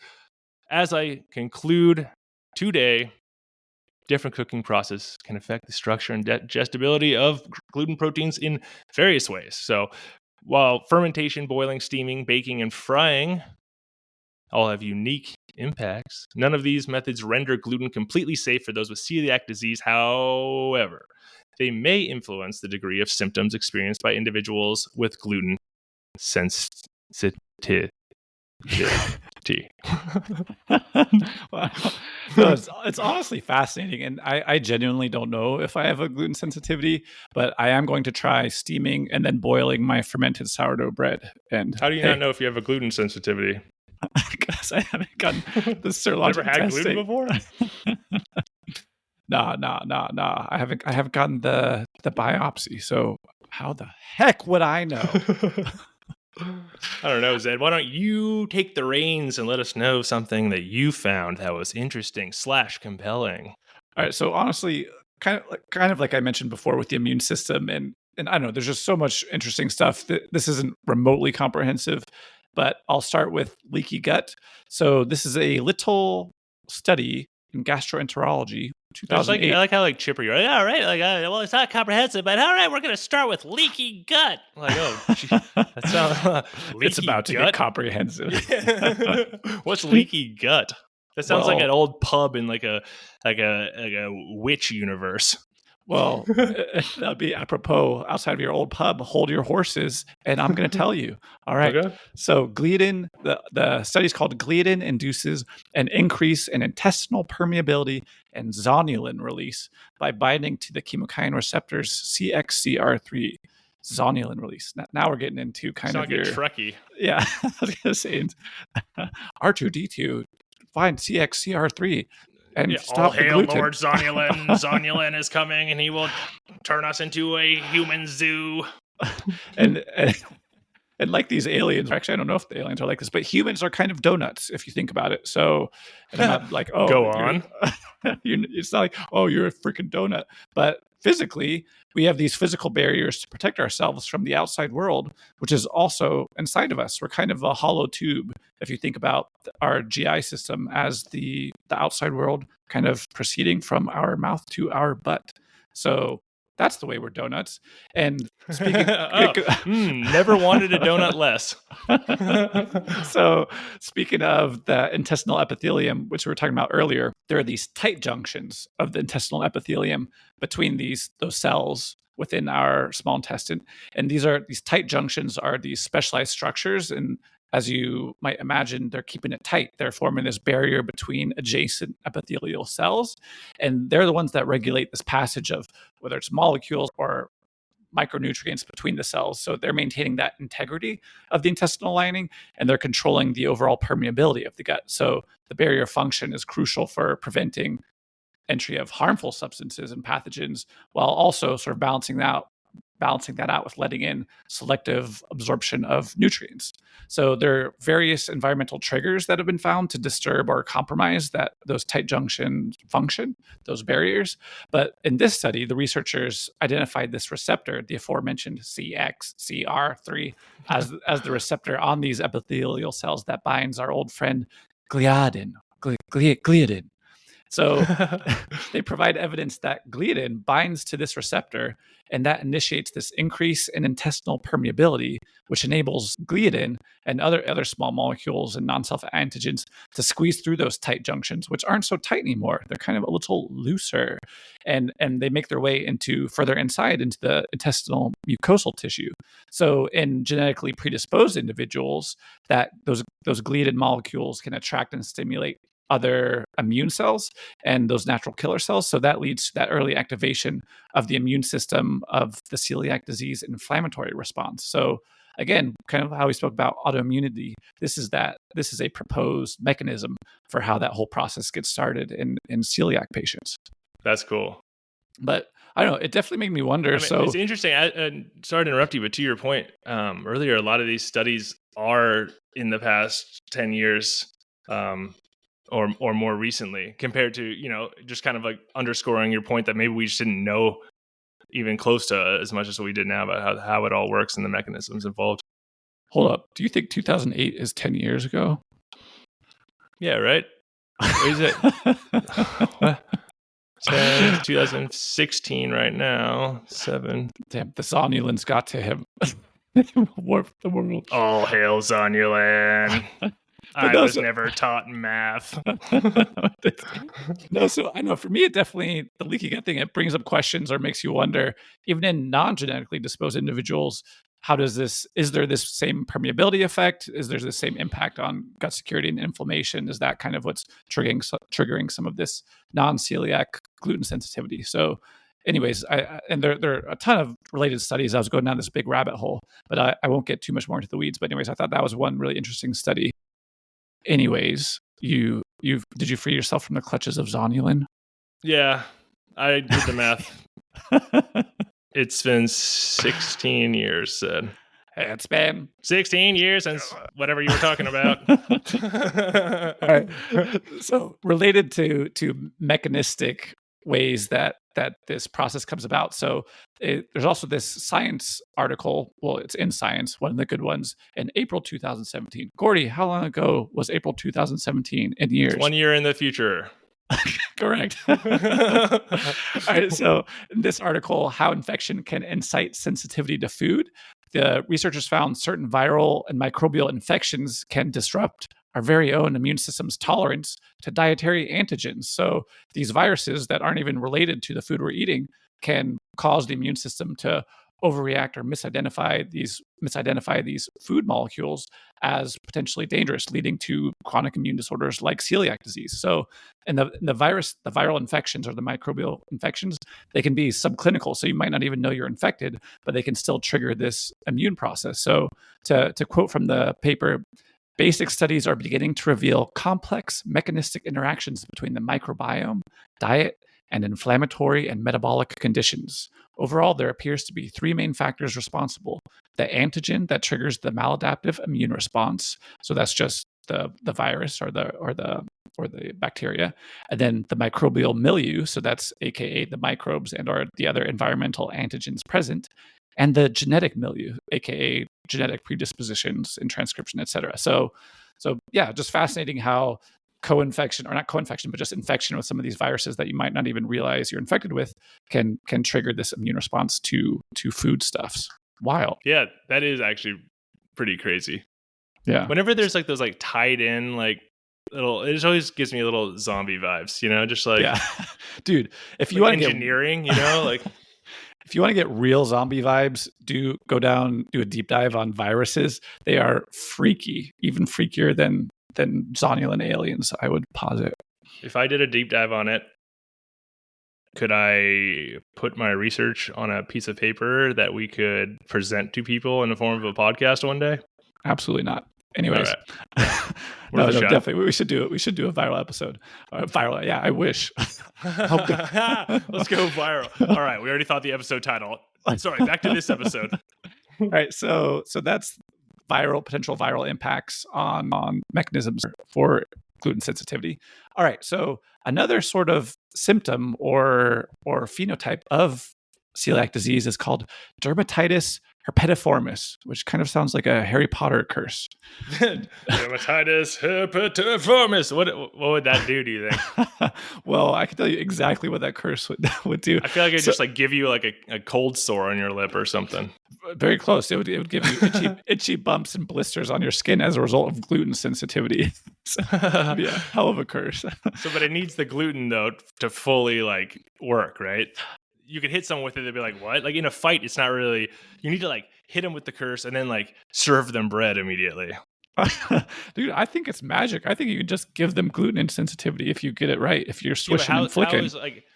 As I conclude today, different cooking process can affect the structure and digestibility of gluten proteins in various ways. So while fermentation, boiling, steaming, baking, and frying all have unique impacts, none of these methods render gluten completely safe for those with celiac disease. However, they may influence the degree of symptoms experienced by individuals with gluten sensitivity. Wow. No, it's honestly fascinating, and I genuinely don't know if I have a gluten sensitivity, but I am going to try steaming and then boiling my fermented sourdough bread. And how do you not know if you have a gluten sensitivity? Because I haven't gotten the serologic Never had testing. gluten before? No. I haven't gotten the biopsy. So how the heck would I know? I don't know, Zed. Why don't you take the reins and let us know something that you found that was interesting / compelling? All right. So honestly, kind of like I mentioned before with the immune system, and I don't know, there's just so much interesting stuff. This isn't remotely comprehensive, but I'll start with leaky gut. So this is a little study in gastroenterology. 2008. I like how chipper you're. Yeah, right. Well, it's not comprehensive, but all right, we're going to start with leaky gut. Like, oh, gee, that sounds. It's about to get comprehensive. What's leaky gut? That sounds like an old pub in like a witch universe. Well, that'd be apropos outside of your old pub. Hold your horses, and I'm going to tell you. All right. Okay. So gliadin, the study is called Gliadin induces an increase in intestinal permeability and zonulin release by binding to the chemokine receptors CXCR3. zonulin release. Now we're getting into kind of your Trekkie. Yeah, I was gonna say R2D2 find CXCR3 and stop all the hail gluten. Lord Zonulin. Zonulin is coming, and he will turn us into a human zoo. and like these aliens, actually, I don't know if the aliens are like this, but humans are kind of donuts if you think about it. So, and I'm not like, oh, Go on. It's not like, oh, you're a freaking donut. But physically, we have these physical barriers to protect ourselves from the outside world, which is also inside of us. We're kind of a hollow tube. If you think about our GI system as the outside world kind of proceeding from our mouth to our butt. So that's the way we're donuts. And speaking, never wanted a donut less. So speaking of the intestinal epithelium, which we were talking about earlier, there are these tight junctions of the intestinal epithelium between those cells within our small intestine. And these tight junctions are these specialized structures. And as you might imagine, they're keeping it tight. They're forming this barrier between adjacent epithelial cells. And they're the ones that regulate this passage of whether it's molecules or micronutrients between the cells. So they're maintaining that integrity of the intestinal lining, and they're controlling the overall permeability of the gut. So the barrier function is crucial for preventing entry of harmful substances and pathogens, while also sort of balancing that out with letting in selective absorption of nutrients. So there are various environmental triggers that have been found to disturb or compromise those tight junction function, those barriers. But in this study, the researchers identified this receptor, the aforementioned CXCR3, as the receptor on these epithelial cells that binds our old friend gliadin. So they provide evidence that gliadin binds to this receptor, and that initiates this increase in intestinal permeability, which enables gliadin and other small molecules and non-self antigens to squeeze through those tight junctions, which aren't so tight anymore. They're kind of a little looser, and they make their way further inside into the intestinal mucosal tissue. So in genetically predisposed individuals, that those gliadin molecules can attract and stimulate other immune cells and those natural killer cells. So that leads to that early activation of the immune system of the celiac disease inflammatory response. So again, kind of how we spoke about autoimmunity, this is a proposed mechanism for how that whole process gets started in celiac patients. That's cool. But I don't know, it definitely made me wonder. It's interesting. Sorry to interrupt you, but to your point earlier, a lot of these studies are in the past 10 years, or more recently, compared to, just kind of like underscoring your point that maybe we just didn't know even close to as much as we did now about how it all works and the mechanisms involved. Hold up. Do you think 2008 is 10 years ago? Yeah, right? What is it? 10, 2016 right now. 7. Damn, the Zonulin's got to him. Warp the world. All hail Zonulin. I was never taught math. No, so I know for me, it definitely, the leaky gut thing, it brings up questions or makes you wonder, even in non-genetically disposed individuals, is there this same permeability effect? Is there the same impact on gut security and inflammation? Is that kind of what's triggering some of this non-celiac gluten sensitivity? So anyways, and there are a ton of related studies. I was going down this big rabbit hole, but I won't get too much more into the weeds. But anyways, I thought that was one really interesting study. Anyways, did you free yourself from the clutches of Zonulin? Yeah, I did the math. It's been 16 years, Sid. It's been 16 years since whatever you were talking about. All right. So related to mechanistic ways that this process comes about. So there's also this Science article. Well, it's in Science, one of the good ones, in April 2017. Gordy, how long ago was April 2017 in years? 1 year in the future. Correct. All right. So in this article, How Infection Can Incite Sensitivity to Food, the researchers found certain viral and microbial infections can disrupt our very own immune system's tolerance to dietary antigens. So these viruses that aren't even related to the food we're eating can cause the immune system to overreact or misidentify these food molecules as potentially dangerous, leading to chronic immune disorders like celiac disease. So, and the viral infections or the microbial infections, they can be subclinical. So you might not even know you're infected, but they can still trigger this immune process. So to quote from the paper, basic studies are beginning to reveal complex mechanistic interactions between the microbiome, diet, and inflammatory and metabolic conditions. Overall, there appears to be three main factors responsible: the antigen that triggers the maladaptive immune response, so that's just the virus or the bacteria, and then the microbial milieu, so that's aka the microbes and or the other environmental antigens present, and the genetic milieu, aka genetic predispositions and transcription, etc. So yeah, just fascinating how co-infection, or not co-infection, but just infection with some of these viruses that you might not even realize you're infected with can trigger this immune response to foodstuffs. Wild. Yeah, that is actually pretty crazy. Yeah. Whenever there's like those like tied in like little, it just always gives me little zombie vibes, you know, just like, yeah. Dude, if you like want to engineering, you know, like if you want to get real zombie vibes, do a deep dive on viruses. They are freaky, even freakier than zonulan aliens, I would posit. If I did a deep dive on it, could I put my research on a piece of paper that we could present to people in the form of a podcast one day? Absolutely not. Anyways, right. no, definitely. We should do it. We should do a viral episode. Viral, yeah, I wish. Let's go viral. All right, we already thought the episode title. Sorry, back to this episode. All right, so that's potential viral impacts on mechanisms for gluten sensitivity. All right, so another sort of symptom or phenotype of celiac disease is called dermatitis herpetiformis, which kind of sounds like a Harry Potter curse. Dermatitis herpetiformis. What would that do you think? Well, I can tell you exactly what that curse would do. I feel like it'd just like give you like a cold sore on your lip or something. Very close. It would give you itchy bumps and blisters on your skin as a result of gluten sensitivity. So, yeah, hell of a curse. But it needs the gluten though to fully like work, right? You could hit someone with it, they'd be like, what? Like in a fight, it's not really, you need to like hit them with the curse and then like serve them bread immediately. Dude, I think it's magic. I think you can just give them gluten insensitivity if you get it right. If you're swishing and flicking.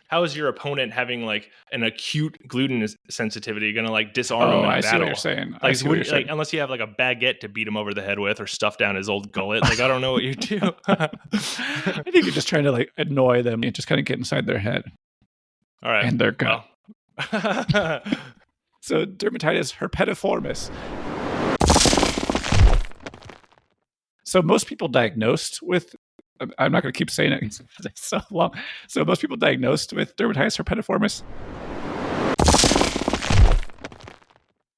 How is your opponent having like an acute gluten sensitivity going to like disarm him in I battle? see what you're saying. Like, unless you have like a baguette to beat him over the head with or stuff down his old gullet. Like, I don't know what you do. I think you're just trying to like annoy them and just kind of get inside their head. All right. And their gut. Well. So dermatitis herpetiformis. So most people diagnosed with, I'm not going to keep saying it because it's so long. So most people diagnosed with dermatitis herpetiformis.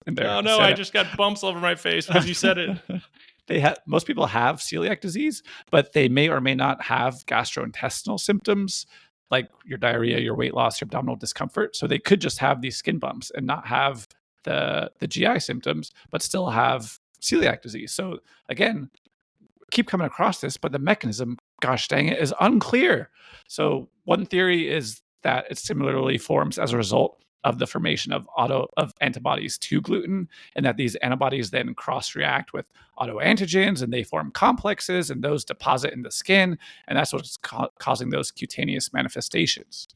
Oh no, I just got bumps all over my face because you said it. Most people have celiac disease, but they may or may not have gastrointestinal symptoms like your diarrhea, your weight loss, your abdominal discomfort. So they could just have these skin bumps and not have the GI symptoms, but still have celiac disease. So again, keep coming across this, but the mechanism, gosh dang it, is unclear. So one theory is that it similarly forms as a result of the formation of antibodies to gluten, and that these antibodies then cross-react with autoantigens, and they form complexes, and those deposit in the skin, and that's what's causing those cutaneous manifestations.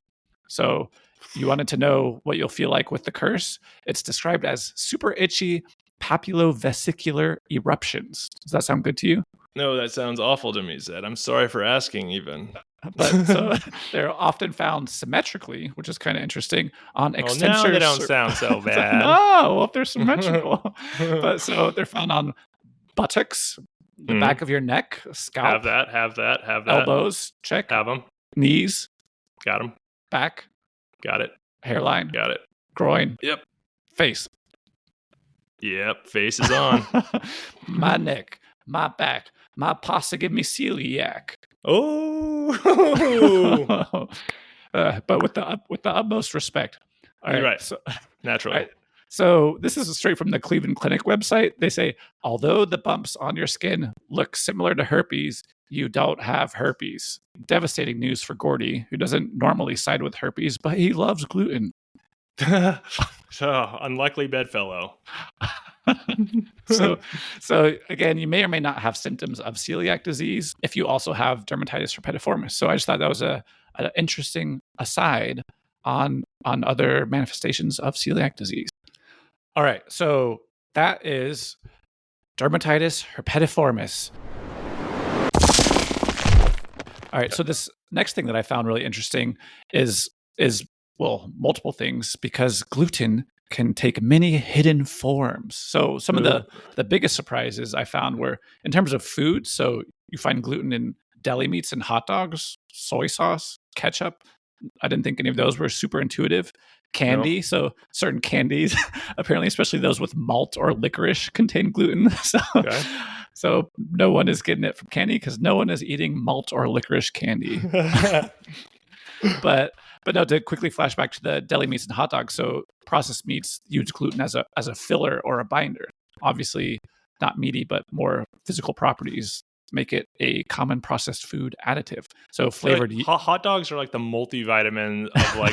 So you wanted to know what you'll feel like with the curse? It's described as super itchy papullovesicular eruptions. Does that sound good to you? No, that sounds awful to me, Zed. I'm sorry for asking even. But so they're often found symmetrically, which is kind of interesting, on extensors. Now they don't sound so bad. Well, if they're symmetrical. But so they're found on buttocks, the back of your neck, scalp. Have that. Elbows, check. Have them. Knees. Got them. Back. Got it. Hairline. Got it. Groin. Yep. Face. Yep. Face is on. My neck. My back. My pasta give me celiac. Oh. But with the utmost respect. All right. Right. So, naturally. Right. So this is straight from the Cleveland Clinic website. They say, although the bumps on your skin look similar to herpes, you don't have herpes. Devastating news for Gordy, who doesn't normally side with herpes, but he loves gluten. So, unlucky bedfellow. So again, you may or may not have symptoms of celiac disease if you also have dermatitis herpetiformis. So I just thought that was an interesting aside on other manifestations of celiac disease. All right, so that is dermatitis herpetiformis. All right, so this next thing that I found really interesting is well, multiple things, because gluten can take many hidden forms. So some of the biggest surprises I found were in terms of food. So you find gluten in deli meats and hot dogs, soy sauce, ketchup. I didn't think any of those were super intuitive. Candy. No. So certain candies, apparently, especially those with malt or licorice, contain gluten. So no one is getting it from candy because no one is eating malt or licorice candy. But no, to quickly flash back to the deli meats and hot dogs. So processed meats use gluten as a filler or a binder. Obviously not meaty, but more physical properties make it a common processed food additive. So flavored hot dogs are like the multivitamin of like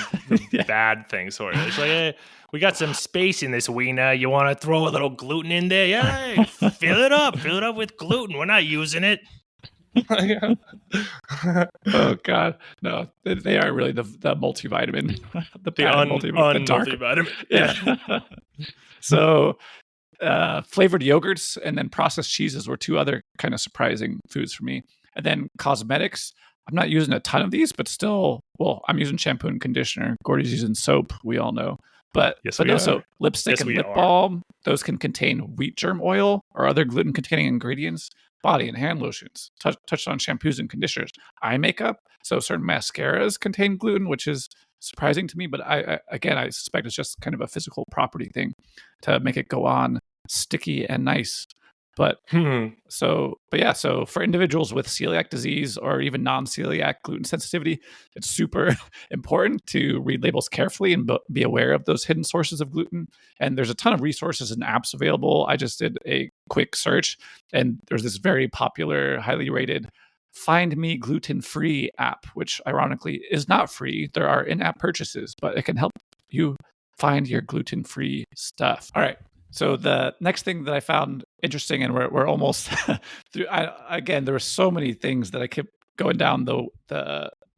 the bad things sort of. It's like, hey, we got some space in this wiener. You want to throw a little gluten in there? Yeah, hey, fill it up with gluten. We're not using it. Oh God, no! They are really the multivitamin, the multivitamin. Yeah. So, flavored yogurts and then processed cheeses were two other kind of surprising foods for me. And then cosmetics. I'm not using a ton of these, but still, well, I'm using shampoo and conditioner. Gordy's using soap. We all know. But so lipstick and lip balm, those can contain wheat germ oil or other gluten-containing ingredients. Body and hand lotions, touched on shampoos and conditioners. Eye makeup, so certain mascaras contain gluten, which is surprising to me. But I suspect it's just kind of a physical property thing to make it go on sticky and nice. But so for individuals with celiac disease or even non-celiac gluten sensitivity, it's super important to read labels carefully and be aware of those hidden sources of gluten. And there's a ton of resources and apps available. I just did a quick search, and there's this very popular, highly rated Find Me Gluten Free app, which ironically is not free. There are in-app purchases, but it can help you find your gluten-free stuff. All right. So the next thing that I found interesting, and we're almost through. Again, there were so many things that I kept going down the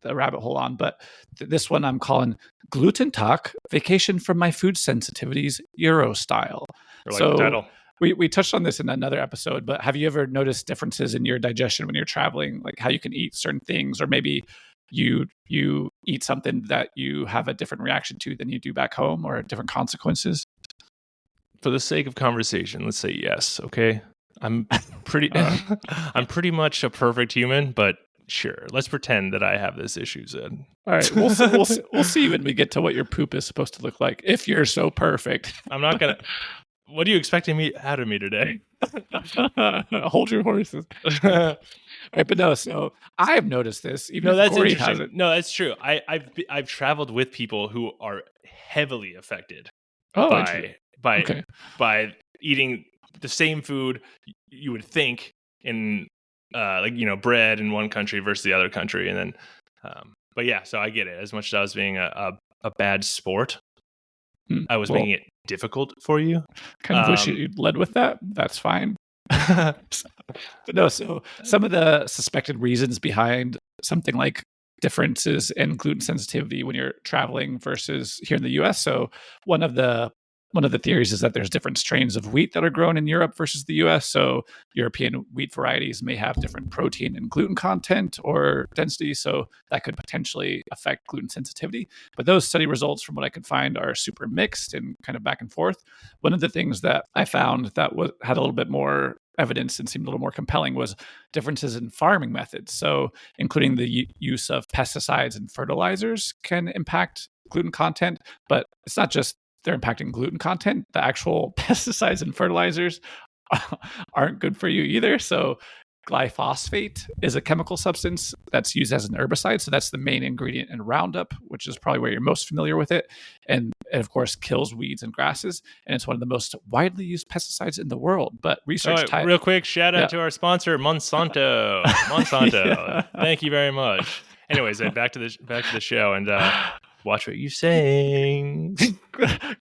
rabbit hole on, but this one I'm calling Gluten Talk: Vacation from My Food Sensitivities Euro Style. The title. We touched on this in another episode, but have you ever noticed differences in your digestion when you're traveling, like how you can eat certain things, or maybe you eat something that you have a different reaction to than you do back home, or different consequences? For the sake of conversation, let's say yes. Okay, I'm pretty much a perfect human, but sure, let's pretend that I have this issue, Zed. All right, we'll see when we get to what your poop is supposed to look like. If you're so perfect, I'm not gonna. What are you expecting out of me today? Hold your horses. All right, but no. So I've noticed this. Even that's Gordy interesting. hasn't. No, that's true. I've traveled with people who are heavily affected by eating the same food you would think in bread in one country versus the other country, and then but yeah, so I get it. As much as I was being a bad sport, I was making it difficult for you. Kind of wish you'd led with that. That's fine. But no, so some of the suspected reasons behind something like differences in gluten sensitivity when you're traveling versus here in the US. So one of the theories is that there's different strains of wheat that are grown in Europe versus the US. So European wheat varieties may have different protein and gluten content or density. So that could potentially affect gluten sensitivity. But those study results, from what I could find, are super mixed and kind of back and forth. One of the things that I found that had a little bit more evidence and seemed a little more compelling was differences in farming methods. So including the use of pesticides and fertilizers can impact gluten content, but it's not just they're impacting gluten content. The actual pesticides and fertilizers aren't good for you either. So glyphosate is a chemical substance that's used as an herbicide. So that's the main ingredient in Roundup, which is probably where you're most familiar with it. And it, of course, kills weeds and grasses. And it's one of the most widely used pesticides in the world. But research real quick, shout out to our sponsor, Monsanto. Thank you very much. Anyways, back to the show, and watch what you saying.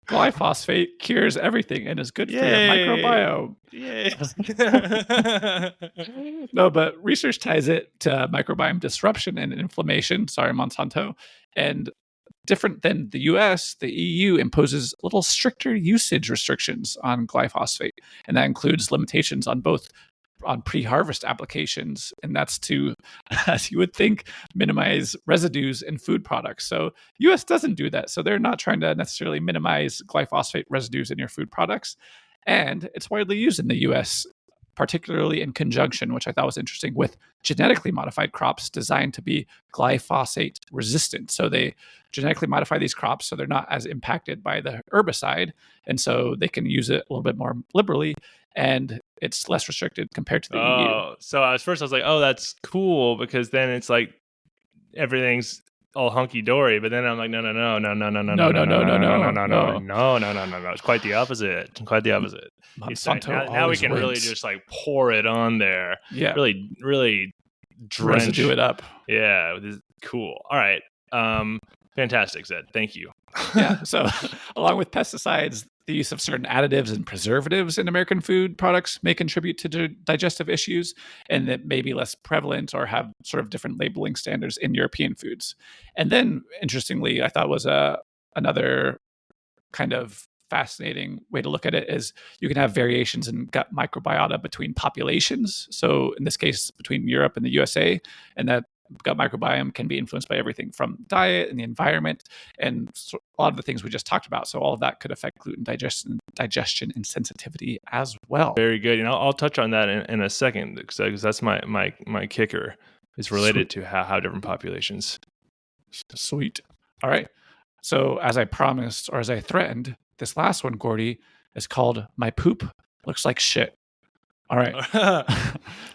Glyphosate cures everything and is good for your Yay! microbiome. Yay! No, but research ties it to microbiome disruption and inflammation. Sorry, Monsanto. And different than the US, the EU imposes a little stricter usage restrictions on glyphosate. And that includes limitations on both on pre-harvest applications, and that's to, as you would think, minimize residues in food products. So US doesn't do that. So they're not trying to necessarily minimize glyphosate residues in your food products. And it's widely used in the US, particularly in conjunction, which I thought was interesting, with genetically modified crops designed to be glyphosate resistant. So they genetically modify these crops so they're not as impacted by the herbicide. And so they can use it a little bit more liberally, and it's less restricted compared to the EU. Oh, so at first I was like, oh, that's cool, because then it's like everything's all hunky dory. But then I'm like, no. It's quite the opposite. Quite the opposite. Monsanto Now we can really just like pour it on there. Yeah. Really drench residue it up. Yeah, this is cool. All right. Fantastic, Zed. Thank you. Yeah. So, along with pesticides, the use of certain additives and preservatives in American food products may contribute to digestive issues, and that may be less prevalent or have sort of different labeling standards in European foods. And then, interestingly, I thought was another kind of fascinating way to look at it is you can have variations in gut microbiota between populations. So in this case, between Europe and the USA, and that gut microbiome can be influenced by everything from diet and the environment and a lot of the things we just talked about. So all of that could affect gluten digestion and sensitivity as well. Very good. And I'll touch on that in a second, because that's my kicker. Is related to how different populations. Sweet. All right. So as I promised, or as I threatened, this last one, Gordy, is called "My Poop Looks Like Shit." All right.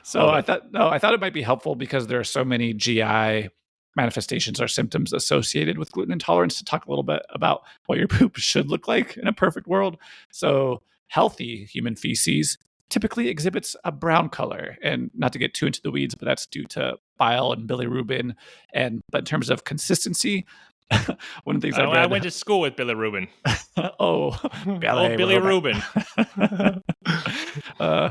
So I thought it might be helpful because there are so many GI manifestations or symptoms associated with gluten intolerance to talk a little bit about what your poop should look like in a perfect world. So healthy human feces typically exhibits a brown color, and not to get too into the weeds, but that's due to bile and bilirubin. But in terms of consistency, one of the things I went to school with Billy Rubin. Billy Rubin.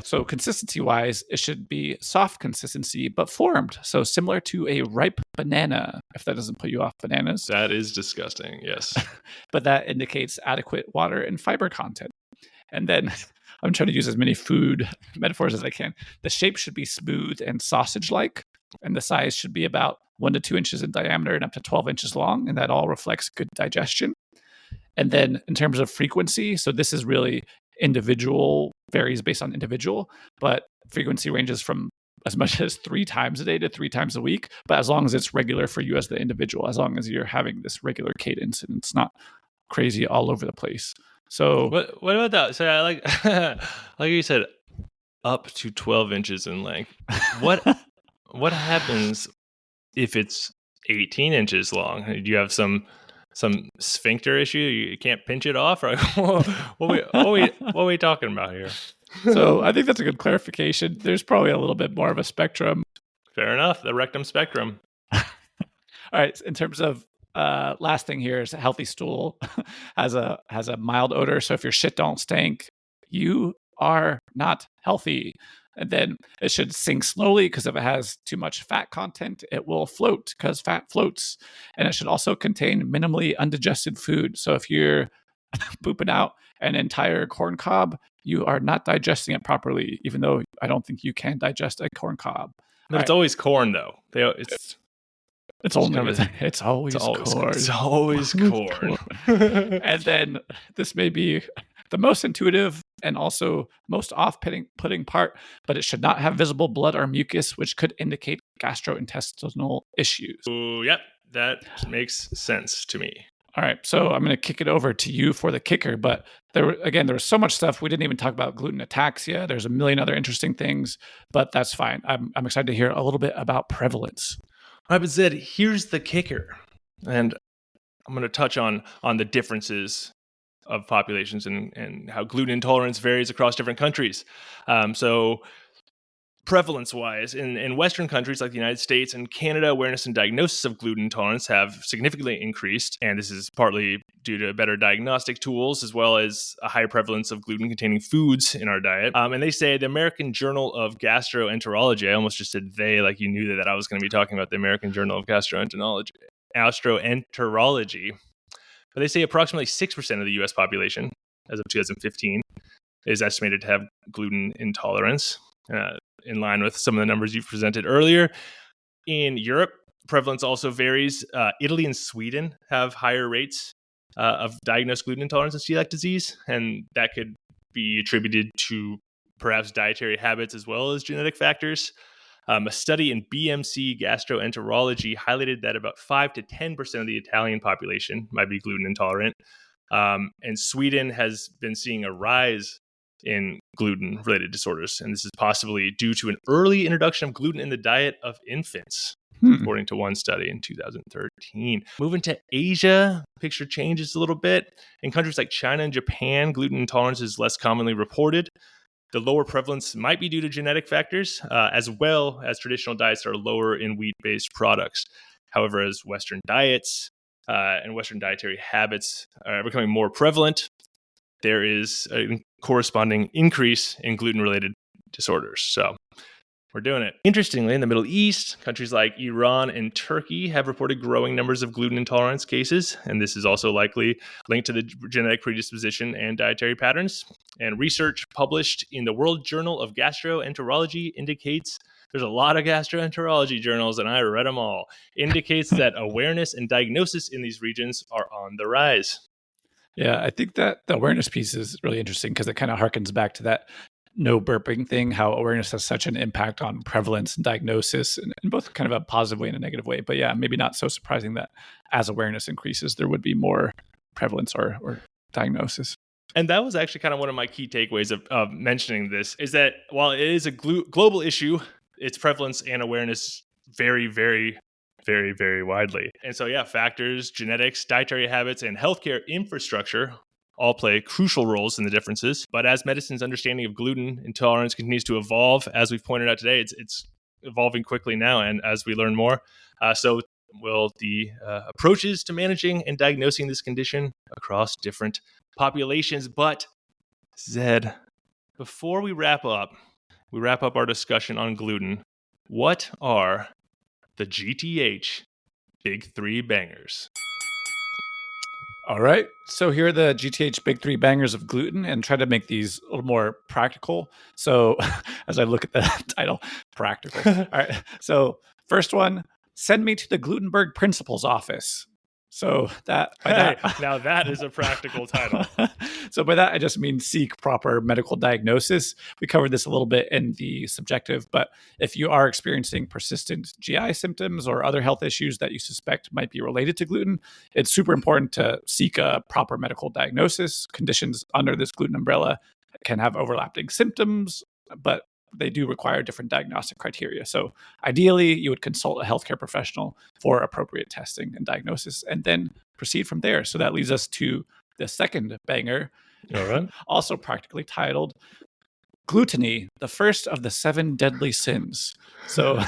So consistency-wise, it should be soft consistency, but formed. So similar to a ripe banana, if that doesn't put you off bananas. That is disgusting, yes. But that indicates adequate water and fiber content. And then I'm trying to use as many food metaphors as I can. The shape should be smooth and sausage-like, and the size should be about 1 to 2 inches in diameter and up to 12 inches long, and that all reflects good digestion. And then in terms of frequency, so this is really individual, varies based on individual, but frequency ranges from as much as 3 times a day to 3 times a week, but as long as it's regular for you as the individual, as long as you're having this regular cadence and it's not crazy all over the place. So what about that? So I like like you said, up to 12 inches in length. What happens if it's 18 inches long? Do you have some sphincter issue? You can't pinch it off? Or what are we talking about here? So I think that's a good clarification. There's probably a little bit more of a spectrum. Fair enough. The rectum spectrum. All right. In terms of last thing here is a healthy stool has a mild odor. So if your shit don't stink, you are not healthy. And then it should sink slowly, because if it has too much fat content, it will float, because fat floats. And it should also contain minimally undigested food. So if you're pooping out an entire corn cob, you are not digesting it properly, even though I don't think you can digest a corn cob. But it's always corn, though. It's always corn. And then this may be the most intuitive and also most off-putting part, but it should not have visible blood or mucus, which could indicate gastrointestinal issues. Ooh, yep, that makes sense to me. All right, so I'm going to kick it over to you for the kicker, but there was so much stuff. We didn't even talk about gluten ataxia. There's a million other interesting things, but that's fine. I'm excited to hear a little bit about prevalence. All right, but Zed, here's the kicker. And I'm going to touch on the differences of populations and how gluten intolerance varies across different countries. So prevalence-wise, in Western countries like the United States and Canada, awareness and diagnosis of gluten intolerance have significantly increased, and this is partly due to better diagnostic tools as well as a high prevalence of gluten-containing foods in our diet. And they say the American Journal of Gastroenterology, I almost just said they like you knew that I was going to be talking about the American Journal of Gastroenterology, but they say approximately 6% of the U.S. population, as of 2015, is estimated to have gluten intolerance. In line with some of the numbers you've presented earlier. In Europe, prevalence also varies. Italy and Sweden have higher rates of diagnosed gluten intolerance and celiac disease, and that could be attributed to perhaps dietary habits as well as genetic factors. A study in BMC gastroenterology highlighted that about 5 to 10% of the Italian population might be gluten intolerant. And Sweden has been seeing a rise in gluten-related disorders, and this is possibly due to an early introduction of gluten in the diet of infants, according to one study in 2013. Moving to Asia, the picture changes a little bit. In countries like China and Japan, gluten intolerance is less commonly reported. The lower prevalence might be due to genetic factors, as well as traditional diets are lower in wheat-based products. However, as Western diets and Western dietary habits are becoming more prevalent, there is a corresponding increase in gluten-related disorders. So we're doing it. Interestingly, in the Middle East, countries like Iran and Turkey have reported growing numbers of gluten intolerance cases, and this is also likely linked to the genetic predisposition and dietary patterns. And research published in the World Journal of Gastroenterology indicates there's a lot of gastroenterology journals, and I read them all, indicates that awareness and diagnosis in these regions are on the rise. Yeah, I think that the awareness piece is really interesting because it kind of harkens back to that no burping thing, how awareness has such an impact on prevalence and diagnosis in both kind of a positive way and a negative way. But yeah, maybe not so surprising that as awareness increases, there would be more prevalence or diagnosis. And that was actually kind of one of my key takeaways of mentioning this, is that while it is a global issue, its prevalence and awareness vary very, very, very widely. And so, yeah, factors, genetics, dietary habits, and healthcare infrastructure all play crucial roles in the differences. But as medicine's understanding of gluten intolerance continues to evolve, as we've pointed out today, it's evolving quickly now. And as we learn more, so will the approaches to managing and diagnosing this condition across different populations. But Zed, before we wrap up our discussion on gluten, what are the GTH Big Three Bangers? All right. So here are the GTH Big Three Bangers of gluten, and try to make these a little more practical. So as I look at the title, practical. All right. So first one, send me to the Gluten-berg principal's office. So now that is a practical title. So by that, I just mean seek proper medical diagnosis. We covered this a little bit in the subjective, but if you are experiencing persistent GI symptoms or other health issues that you suspect might be related to gluten, it's super important to seek a proper medical diagnosis. Conditions under this gluten umbrella can have overlapping symptoms, but they do require different diagnostic criteria. So ideally, you would consult a healthcare professional for appropriate testing and diagnosis, and then proceed from there. So that leads us to the second banger, all right, also practically titled Gluttony, the first of the 7 deadly sins. So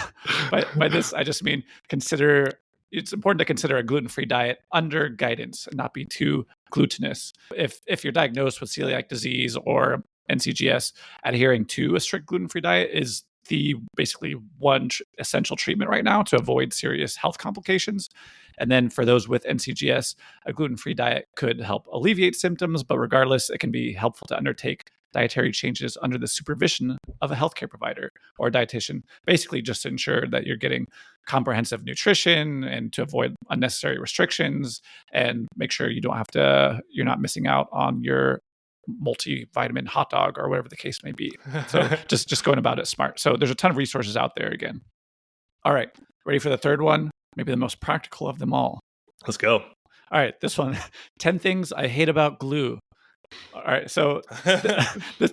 by this, I just mean it's important to consider a gluten-free diet under guidance and not be too glutinous. If you're diagnosed with celiac disease or NCGS, adhering to a strict gluten-free diet is the basically one essential treatment right now to avoid serious health complications. And then for those with NCGS, a gluten-free diet could help alleviate symptoms, but regardless, it can be helpful to undertake dietary changes under the supervision of a healthcare provider or a dietitian, basically just to ensure that you're getting comprehensive nutrition and to avoid unnecessary restrictions and make sure you're not missing out on your multivitamin hot dog or whatever the case may be. So just going about it smart. So there's a ton of resources out there again. All right, ready for the third one? Maybe the most practical of them all. Let's go. All right, this one, 10 things I hate about glue. All right, so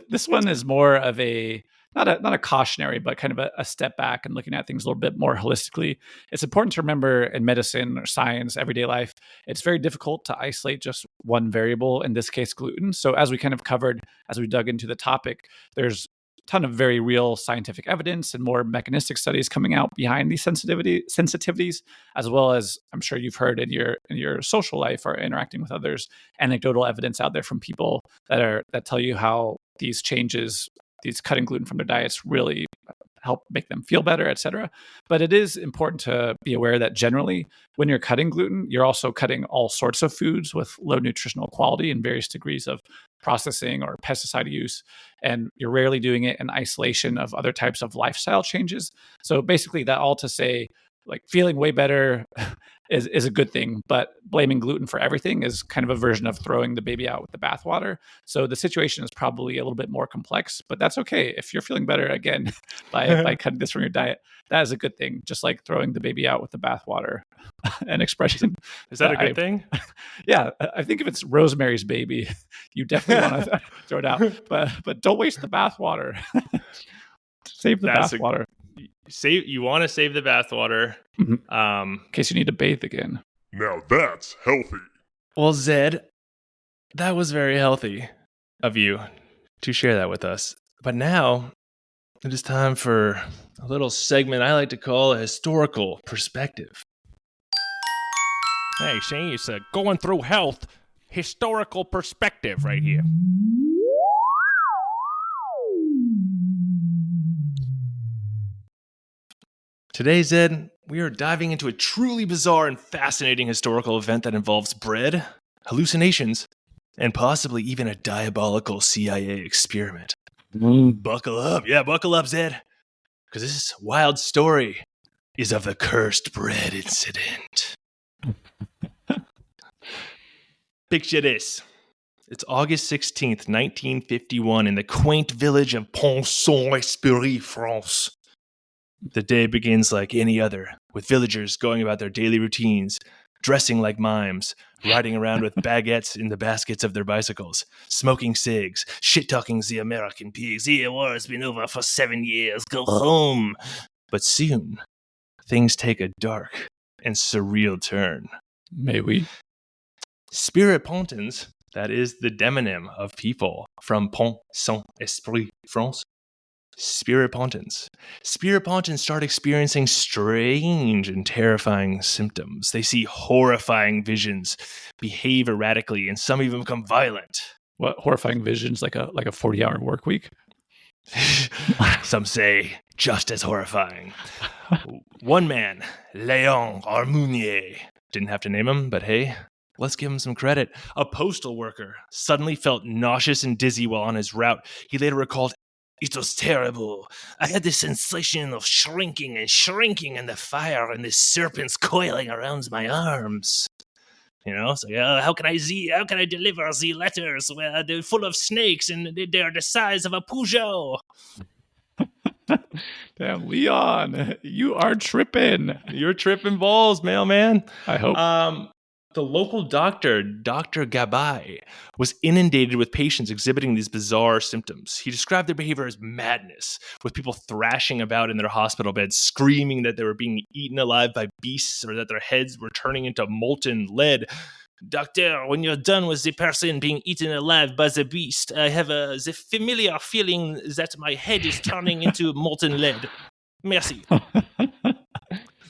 this one is more of a not a cautionary, but kind of a step back and looking at things a little bit more holistically. It's important to remember in medicine or science, everyday life, it's very difficult to isolate just one variable, in this case, gluten. So as we kind of covered, as we dug into the topic, there's ton of very real scientific evidence and more mechanistic studies coming out behind these sensitivities, as well as I'm sure you've heard in your social life or interacting with others, anecdotal evidence out there from people that tell you how these changes, these cutting gluten from their diets, really help make them feel better, et cetera. But it is important to be aware that generally, when you're cutting gluten, you're also cutting all sorts of foods with low nutritional quality and various degrees of processing or pesticide use. And you're rarely doing it in isolation of other types of lifestyle changes. So basically, that all to say, like, feeling way better is a good thing, but blaming gluten for everything is kind of a version of throwing the baby out with the bathwater. So the situation is probably a little bit more complex, but that's okay. If you're feeling better again by cutting this from your diet, that is a good thing. Just like throwing the baby out with the bathwater, an expression. Is that a good thing? Yeah, I think if it's Rosemary's Baby, you definitely want to throw it out, but don't waste the bathwater. Save the bathwater. You want to save the bathwater, in case you need to bathe again. Now that's healthy. Well, Zed, that was very healthy of you to share that with us. But now it is time for a little segment I like to call a historical perspective. Hey, see, it's a going through health historical perspective right here. Today, Zed, we are diving into a truly bizarre and fascinating historical event that involves bread, hallucinations, and possibly even a diabolical CIA experiment. Buckle up. Yeah, buckle up, Zed. Because this wild story is of the cursed bread incident. Picture this. It's August 16th, 1951, in the quaint village of Pont-Saint-Esprit, France. The day begins like any other, with villagers going about their daily routines, dressing like mimes, riding around with baguettes in the baskets of their bicycles, smoking cigs, shit-talking the American pigs. The war has been over for 7 years. Go home. But soon, things take a dark and surreal turn. May we? Spirit Pontins, that is the demonym of people from Pont-Saint-Esprit, France. Spirit Pontins start experiencing strange and terrifying symptoms. They see horrifying visions, behave erratically, and some even become violent. What horrifying visions? Like a 40-hour work week? Some say just as horrifying. One man, Léon Armunier, didn't have to name him, but hey, let's give him some credit. A postal worker suddenly felt nauseous and dizzy while on his route. He later recalled, "It was terrible. I had the sensation of shrinking and the fire and the serpents coiling around my arms." So how can I deliver the letters where they're full of snakes and they're the size of a Peugeot? Damn, Leon, you are tripping. You're tripping balls, mailman. I hope. The local doctor, Dr. Gabay, was inundated with patients exhibiting these bizarre symptoms. He described their behavior as madness, with people thrashing about in their hospital beds, screaming that they were being eaten alive by beasts or that their heads were turning into molten lead. "Doctor, when you're done with the person being eaten alive by the beast, I have the familiar feeling that my head is turning into molten lead. Merci."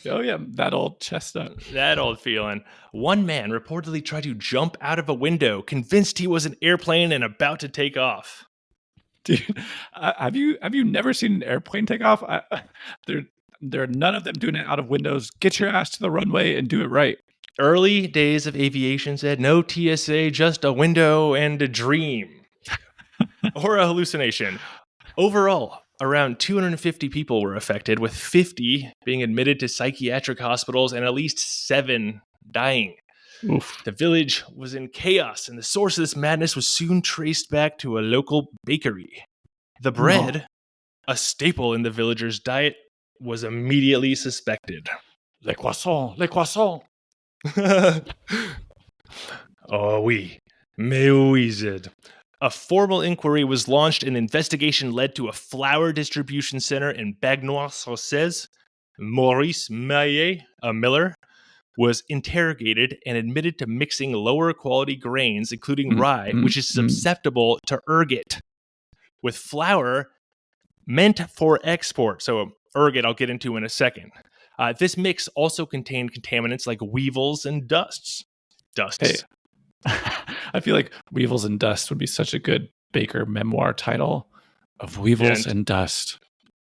Oh, yeah, that old chestnut. That old feeling. One man reportedly tried to jump out of a window, convinced he was an airplane and about to take off. Dude, have you never seen an airplane take off? There are none of them doing it out of windows. Get your ass to the runway and do it right. Early days of aviation said no TSA, just a window and a dream. Or a hallucination. Overall, around 250 people were affected, with 50 being admitted to psychiatric hospitals and at least 7 dying. Oof. The village was in chaos, and the source of this madness was soon traced back to a local bakery. The bread, a staple in the villagers' diet, was immediately suspected. Les croissants. Oh oui, mais oui, Zed. A formal inquiry was launched and the investigation led to a flour distribution center in Bagnois-sur-Cèze. Maurice Maillet, a miller, was interrogated and admitted to mixing lower quality grains, including rye, which is susceptible to ergot, with flour meant for export. So ergot I'll get into in a second. This mix also contained contaminants like weevils and dusts. Hey, I feel like Weevils and Dust would be such a good Baker memoir title, of Weevils and Dust.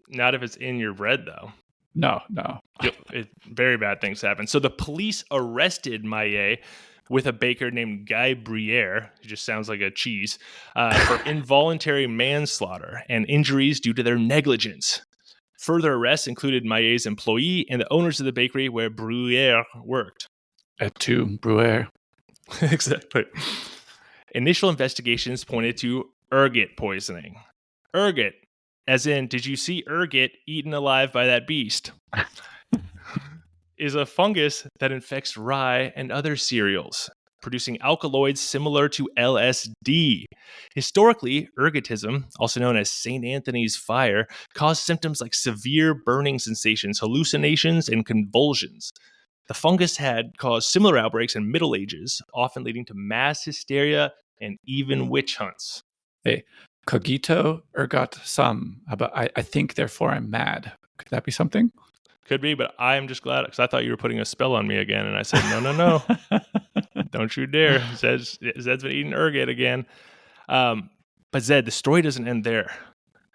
Not if it's in your bread, though. No. Very bad things happen. So the police arrested Maillet with a baker named Guy Briere, who just sounds like a cheese, for involuntary manslaughter and injuries due to their negligence. Further arrests included Maillet's employee and the owners of the bakery where Briere worked. Et tu, Briere? Exactly. Initial investigations pointed to ergot poisoning. Ergot, as in, did you see ergot eaten alive by that beast? Is a fungus that infects rye and other cereals, producing alkaloids similar to LSD. Historically, ergotism, also known as St. Anthony's fire, caused symptoms like severe burning sensations, hallucinations, and convulsions. The fungus had caused similar outbreaks in Middle Ages, often leading to mass hysteria and even witch hunts. Hey, cogito ergot sum. I think, therefore I'm mad. Could that be something? Could be, but I'm just glad because I thought you were putting a spell on me again. And I said, no. Don't you dare. Zed's been eating ergot again. But Zed, the story doesn't end there.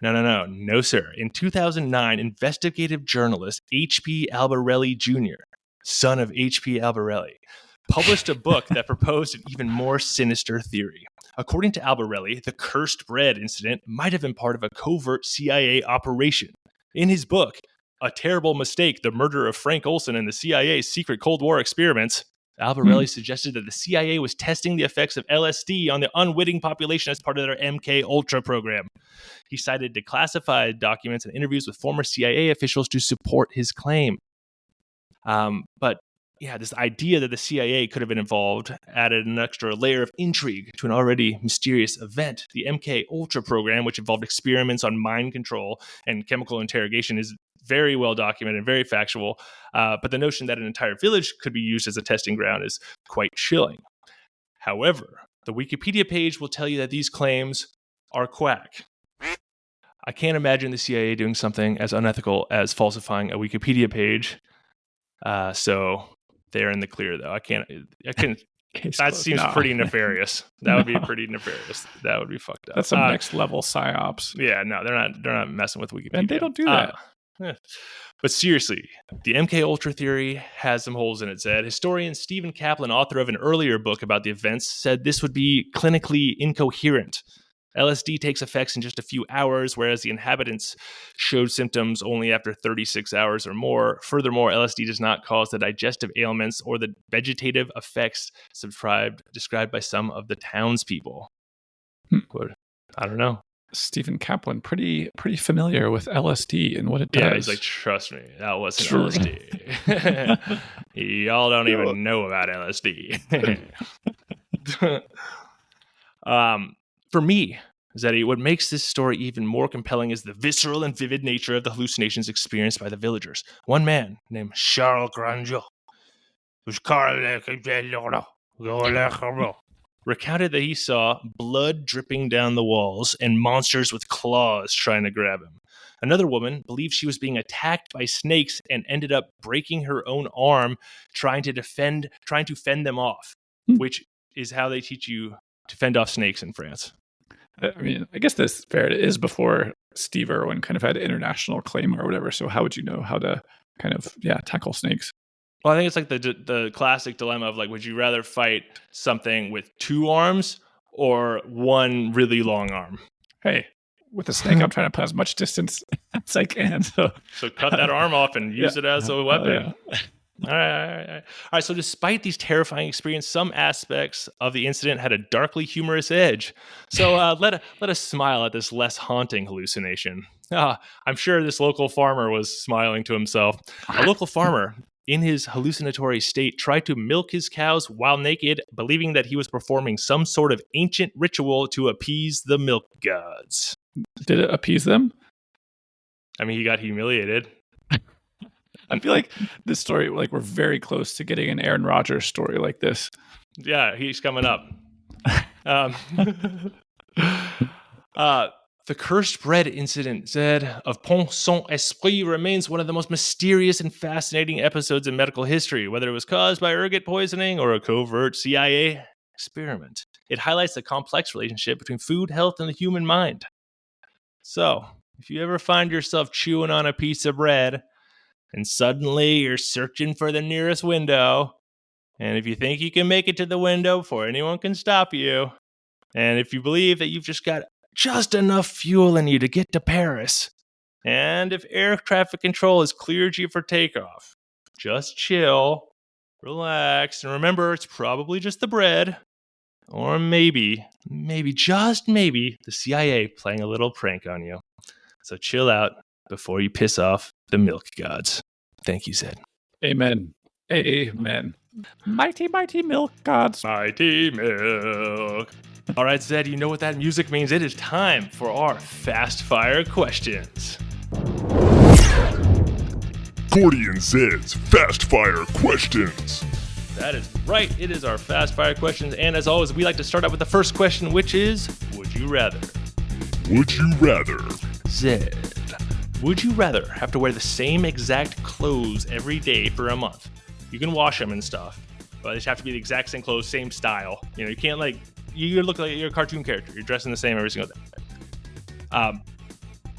No, sir. In 2009, investigative journalist H.P. Albarelli Jr., son of H.P. Albarelli, published a book that proposed an even more sinister theory. According to Albarelli, the cursed bread incident might have been part of a covert CIA operation. In his book, A Terrible Mistake, the Murder of Frank Olson and the CIA's Secret Cold War Experiments, Albarelli suggested that the CIA was testing the effects of LSD on the unwitting population as part of their MK Ultra program. He cited declassified documents and interviews with former CIA officials to support his claim. But this idea that the CIA could have been involved added an extra layer of intrigue to an already mysterious event. The MK Ultra program, which involved experiments on mind control and chemical interrogation, is very well documented and very factual. But the notion that an entire village could be used as a testing ground is quite chilling. However, the Wikipedia page will tell you that these claims are quack. I can't imagine the CIA doing something as unethical as falsifying a Wikipedia page. So they're in the clear, though. I can't. That seems pretty nefarious. That would be pretty nefarious. That would be fucked up. That's some next level psyops. Yeah, no, they're not messing with Wikipedia. And they don't do that. But seriously, the MK Ultra theory has some holes in it, Zed. Historian Stephen Kaplan, author of an earlier book about the events, said this would be clinically incoherent. LSD takes effects in just a few hours, whereas the inhabitants showed symptoms only after 36 hours or more. Furthermore, LSD does not cause the digestive ailments or the vegetative effects described by some of the townspeople. I don't know. Stephen Kaplan, pretty familiar with LSD and what it does. Yeah, he's like, trust me, that wasn't LSD. Y'all don't even know about LSD. For me, Zeddy, what makes this story even more compelling is the visceral and vivid nature of the hallucinations experienced by the villagers. One man named Charles Grangeau recounted that he saw blood dripping down the walls and monsters with claws trying to grab him. Another woman believed she was being attacked by snakes and ended up breaking her own arm trying to fend them off, which is how they teach you to fend off snakes in France. I mean, I guess this is before Steve Irwin kind of had international acclaim or whatever. So how would you know how to kind of, tackle snakes? Well, I think it's like the classic dilemma of like, would you rather fight something with two arms or one really long arm? Hey, with a snake, I'm trying to put as much distance as I can. So cut that arm off and use it as a weapon. All right. So despite these terrifying experiences, some aspects of the incident had a darkly humorous edge. So let us smile at this less haunting hallucination. I'm sure this local farmer was smiling to himself. A local farmer, in his hallucinatory state, tried to milk his cows while naked, believing that he was performing some sort of ancient ritual to appease the milk gods. Did it appease them? I mean, he got humiliated. I feel like this story, like we're very close to getting an Aaron Rodgers story like this. Yeah, he's coming up. The cursed bread incident, Zed, of Pont-Saint-Esprit remains one of the most mysterious and fascinating episodes in medical history, whether it was caused by ergot poisoning or a covert CIA experiment. It highlights the complex relationship between food, health, and the human mind. So, if you ever find yourself chewing on a piece of bread, and suddenly you're searching for the nearest window, and if you think you can make it to the window before anyone can stop you, and if you believe that you've just got just enough fuel in you to get to Paris, and if air traffic control has cleared you for takeoff, just chill, relax, and remember it's probably just the bread, or maybe, just maybe, the CIA playing a little prank on you. So chill out before you piss off the milk gods. Thank you, Zed. Amen. Amen. Mighty, mighty milk gods. Mighty milk. All right, Zed, you know what that music means. It is time for our fast fire questions. Gordy and Zed's Fast Fire Questions. That is right. It is our fast fire questions. And as always, we like to start out with the first question, which is, would you rather? Would you rather? Zed, would you rather have to wear the same exact clothes every day for a month? You can wash them and stuff, but they just have to be the exact same clothes, same style. You know, you can't you look like you're a cartoon character. You're dressing the same every single day.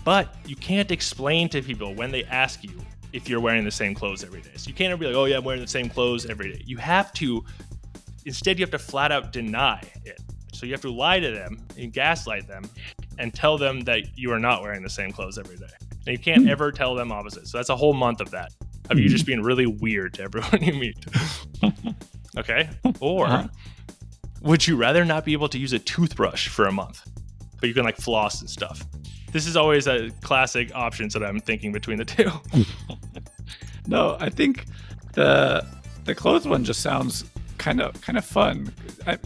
But you can't explain to people when they ask you if you're wearing the same clothes every day. So you can't be like, oh yeah, I'm wearing the same clothes every day. Instead you have to flat out deny it. So you have to lie to them and gaslight them and tell them that you are not wearing the same clothes every day. And you can't ever tell them opposite. So that's a whole month of that. Of you just being really weird to everyone you meet. Okay? Or would you rather not be able to use a toothbrush for a month, but you can floss and stuff? This is always a classic options that I'm thinking between the two. No, I think the clothes one just sounds kind of fun.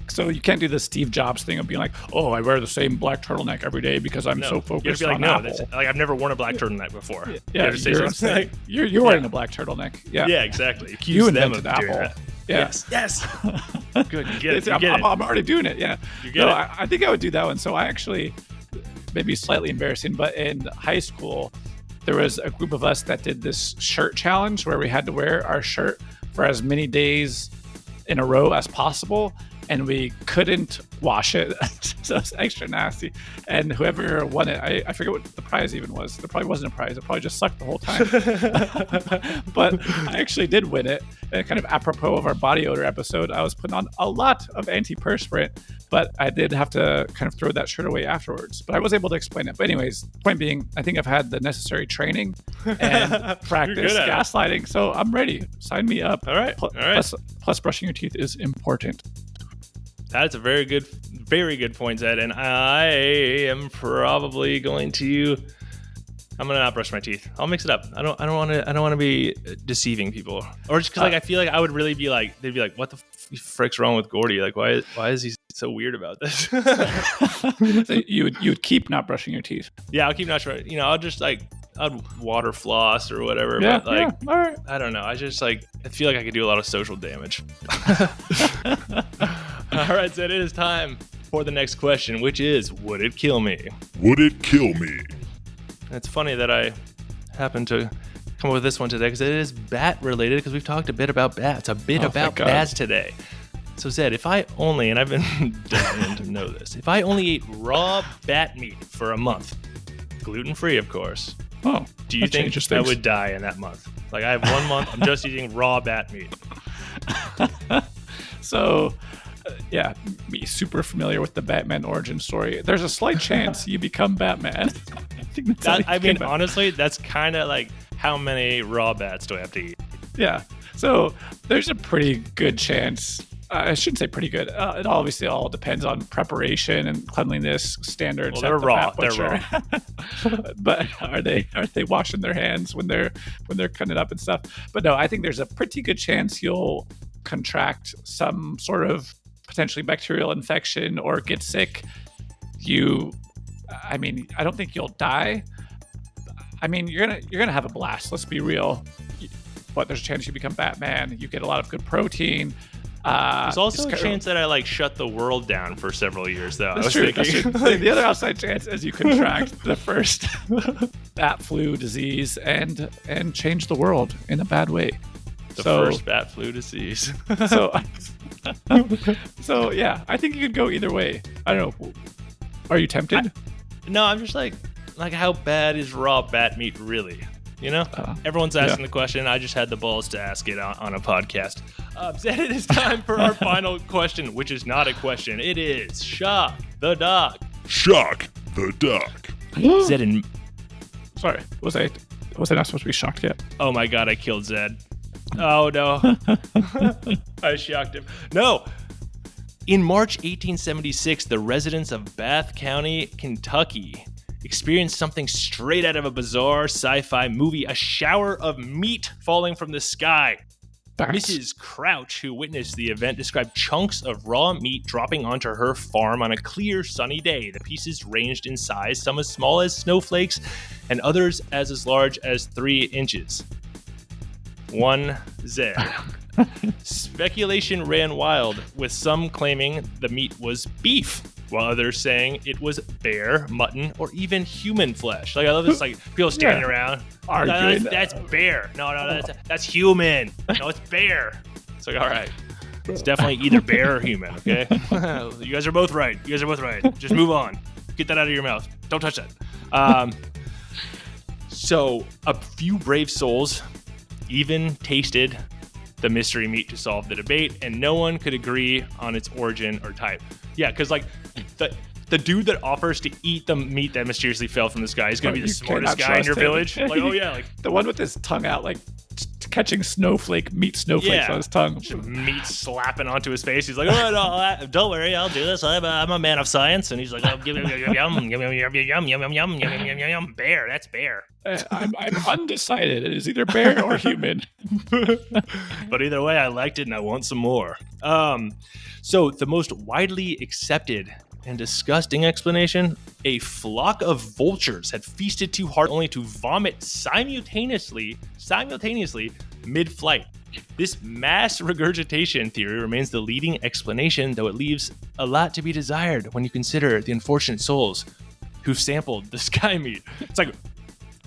So you can't do the Steve Jobs thing of being like, oh, I wear the same black turtleneck every day because I'm so focused on Apple. I've never worn a black turtleneck before. Yeah, you're wearing a black turtleneck. Yeah, exactly. You invented Apple. Yeah. Yes. Good. You get it. I'm already doing it. Yeah. You get it. I think I would do that one. So I actually, maybe slightly embarrassing, but in high school, there was a group of us that did this shirt challenge where we had to wear our shirt for as many days in a row as possible, and we couldn't wash it. So it's extra nasty. And whoever won it, I forget what the prize even was. There probably wasn't a prize. It probably just sucked the whole time. But I actually did win it. And kind of apropos of our body odor episode, I was putting on a lot of antiperspirant, but I did have to kind of throw that shirt away afterwards. But I was able to explain it. But anyways, point being, I think I've had the necessary training and practice gaslighting, so I'm ready. Sign me up. All right. Plus, brushing your teeth is important. That's a very good point, Zed. And I am probably going to. I'm gonna not brush my teeth. I'll mix it up. I don't want to be deceiving people, or just because I feel like I would really be like, they'd be like, what the frick's wrong with Gordy? Like, why is he so weird about this? So you would keep not brushing your teeth. Yeah, I'll keep not brushing. You know, I'll just I'd water floss or whatever. Yeah, but all right. I don't know. I just I feel like I could do a lot of social damage. All right, so it is time for the next question, which is, would it kill me? Would it kill me? It's funny that I happened to come up with this one today because it is bat related, because we've talked a bit about bats, about bats today. So Zed, if I only, and I've been dying to know this, if I only ate raw bat meat for a month, gluten-free of course, do you think I would die in that month? Like I have 1 month, I'm just eating raw bat meat. So, yeah, me super familiar with the Batman origin story. There's a slight chance you become Batman. I think honestly, that's kind of like, how many raw bats do I have to eat? Yeah. So there's a pretty good chance. I shouldn't say pretty good. It obviously all depends on preparation and cleanliness standards. Well, they're raw. They're raw. But are they washing their hands when they're cutting it up and stuff? But no, I think there's a pretty good chance you'll contract some sort of potentially bacterial infection or get sick. I don't think you'll die. I mean, you're gonna have a blast. Let's be real. But there's a chance you become Batman. You get a lot of good protein. There's also a just chance that I like shut the world down for several years, though. That's true. That's true. The other outside chance is you contract the first bat flu disease and change the world in a bad way. The first bat flu disease. So yeah, I think you could go either way. I don't know. Are you tempted? No, I'm just like how bad is raw bat meat really? You know, everyone's asking the question. I just had the balls to ask it on a podcast. Zed, it is time for our final question, which is not a question. It is Shock the Doc. Shock the Doc. Zed and... Sorry, was I not supposed to be shocked yet? Oh my God, I killed Zed. Oh no. I shocked him. No. In March 1876, the residents of Bath County, Kentucky, experienced something straight out of a bizarre sci-fi movie, a shower of meat falling from the sky. Mrs. Crouch, who witnessed the event, described chunks of raw meat dropping onto her farm on a clear, sunny day. The pieces ranged in size, some as small as snowflakes and others as large as 3 inches. 1 Z. Speculation ran wild, with some claiming the meat was beef, while others saying it was bear, mutton, or even human flesh. Like I love this, like people standing around. That's bear. No, that's human. No, it's bear. It's like, all right, it's definitely either bear or human. Okay, you guys are both right. Just move on. Get that out of your mouth. Don't touch that. So a few brave souls even tasted the mystery meat to solve the debate, and no one could agree on its origin or type. Yeah, because like the dude that offers to eat the meat that mysteriously fell from the sky is going to be the smartest guy in your village. Like, oh yeah, like the one with his tongue out, like catching meat snowflakes on his tongue. Meat slapping onto his face. He's like, oh no, don't worry, I'll do this. I'm a man of science. And he's like, oh, give me yum. Bear, that's bear. I'm undecided. It is either bear or human. But either way, I liked it and I want some more. So the most widely accepted and disgusting explanation, a flock of vultures had feasted too hard only to vomit simultaneously mid-flight. This mass regurgitation theory remains the leading explanation, though it leaves a lot to be desired when you consider the unfortunate souls who sampled the sky meat. It's like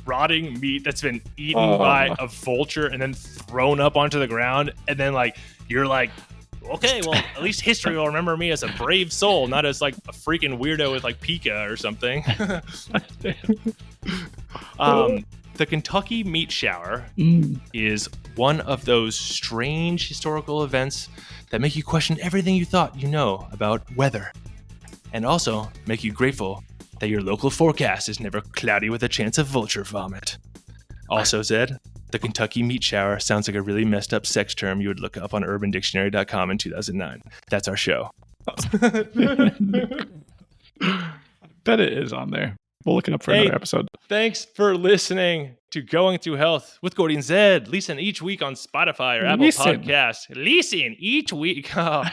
rotting meat that's been eaten by a vulture and then thrown up onto the ground, and then like you're like, okay, well, at least history will remember me as a brave soul, not as like a freaking weirdo with like pica or something. The Kentucky meat shower is one of those strange historical events that make you question everything you thought you know about weather, and also make you grateful that your local forecast is never cloudy with a chance of vulture vomit. Also said, the Kentucky meat shower sounds like a really messed up sex term you would look up on urbandictionary.com in 2009. That's our show. Bet it is on there. We'll look it up for another episode. Thanks for listening to Going Through Health with Gordy and Zed. Listen each week on Spotify or Apple Podcasts. Listen each week. Oh,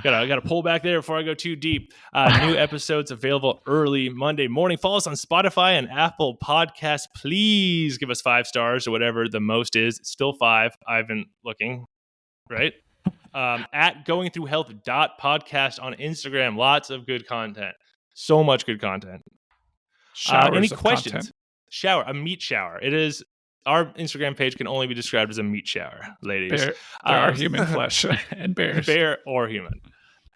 gotta pull back there before I go too deep. New episodes available early Monday morning. Follow us on Spotify and Apple Podcasts. Please give us 5 stars or whatever the most is. It's still 5. I've been looking, right? At goingthroughhealth.podcast on Instagram. Lots of good content. So much good content. Any questions? Content. A meat shower. It is. Our Instagram page can only be described as a meat shower, ladies. There are human flesh and bears. Bear or human.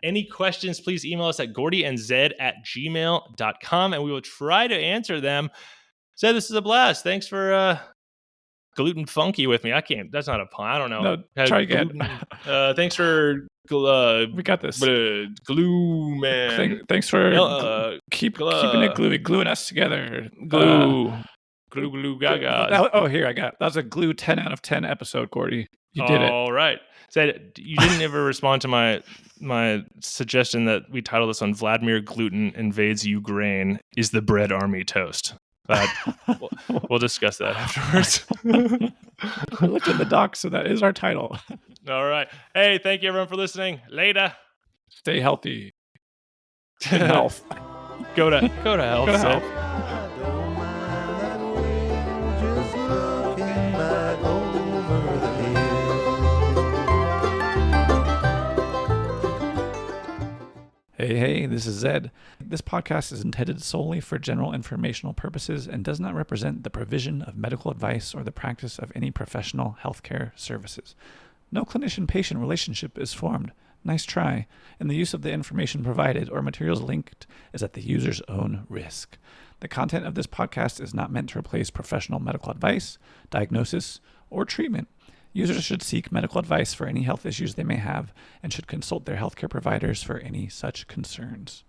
Any questions, please email us at gordyandz@gmail.com, and we will try to answer them. Zed, this is a blast. Thanks for gluten funky with me. I can't. That's not a pun. I don't know. No, try again. Thanks for... we got this. Glue, man. Thanks for keeping it gluey. Gluing us together. Glue gaga. Here I got it. That was a glue 10 out of 10 episode, Gordy. You did it. All right. Said you didn't ever respond to my suggestion that we title this on Vladimir Gluten Invades Ukraine. Is the bread army toast? But we'll discuss that afterwards. I looked at the doc, so that is our title. All right. Hey, thank you everyone for listening. Later. Stay healthy. Stay in health. Go to health. Go to health. Hey, this is Zed. This podcast is intended solely for general informational purposes and does not represent the provision of medical advice or the practice of any professional healthcare services. No clinician-patient relationship is formed. Nice try. And the use of the information provided or materials linked is at the user's own risk. The content of this podcast is not meant to replace professional medical advice, diagnosis, or treatment. Users should seek medical advice for any health issues they may have and should consult their healthcare providers for any such concerns.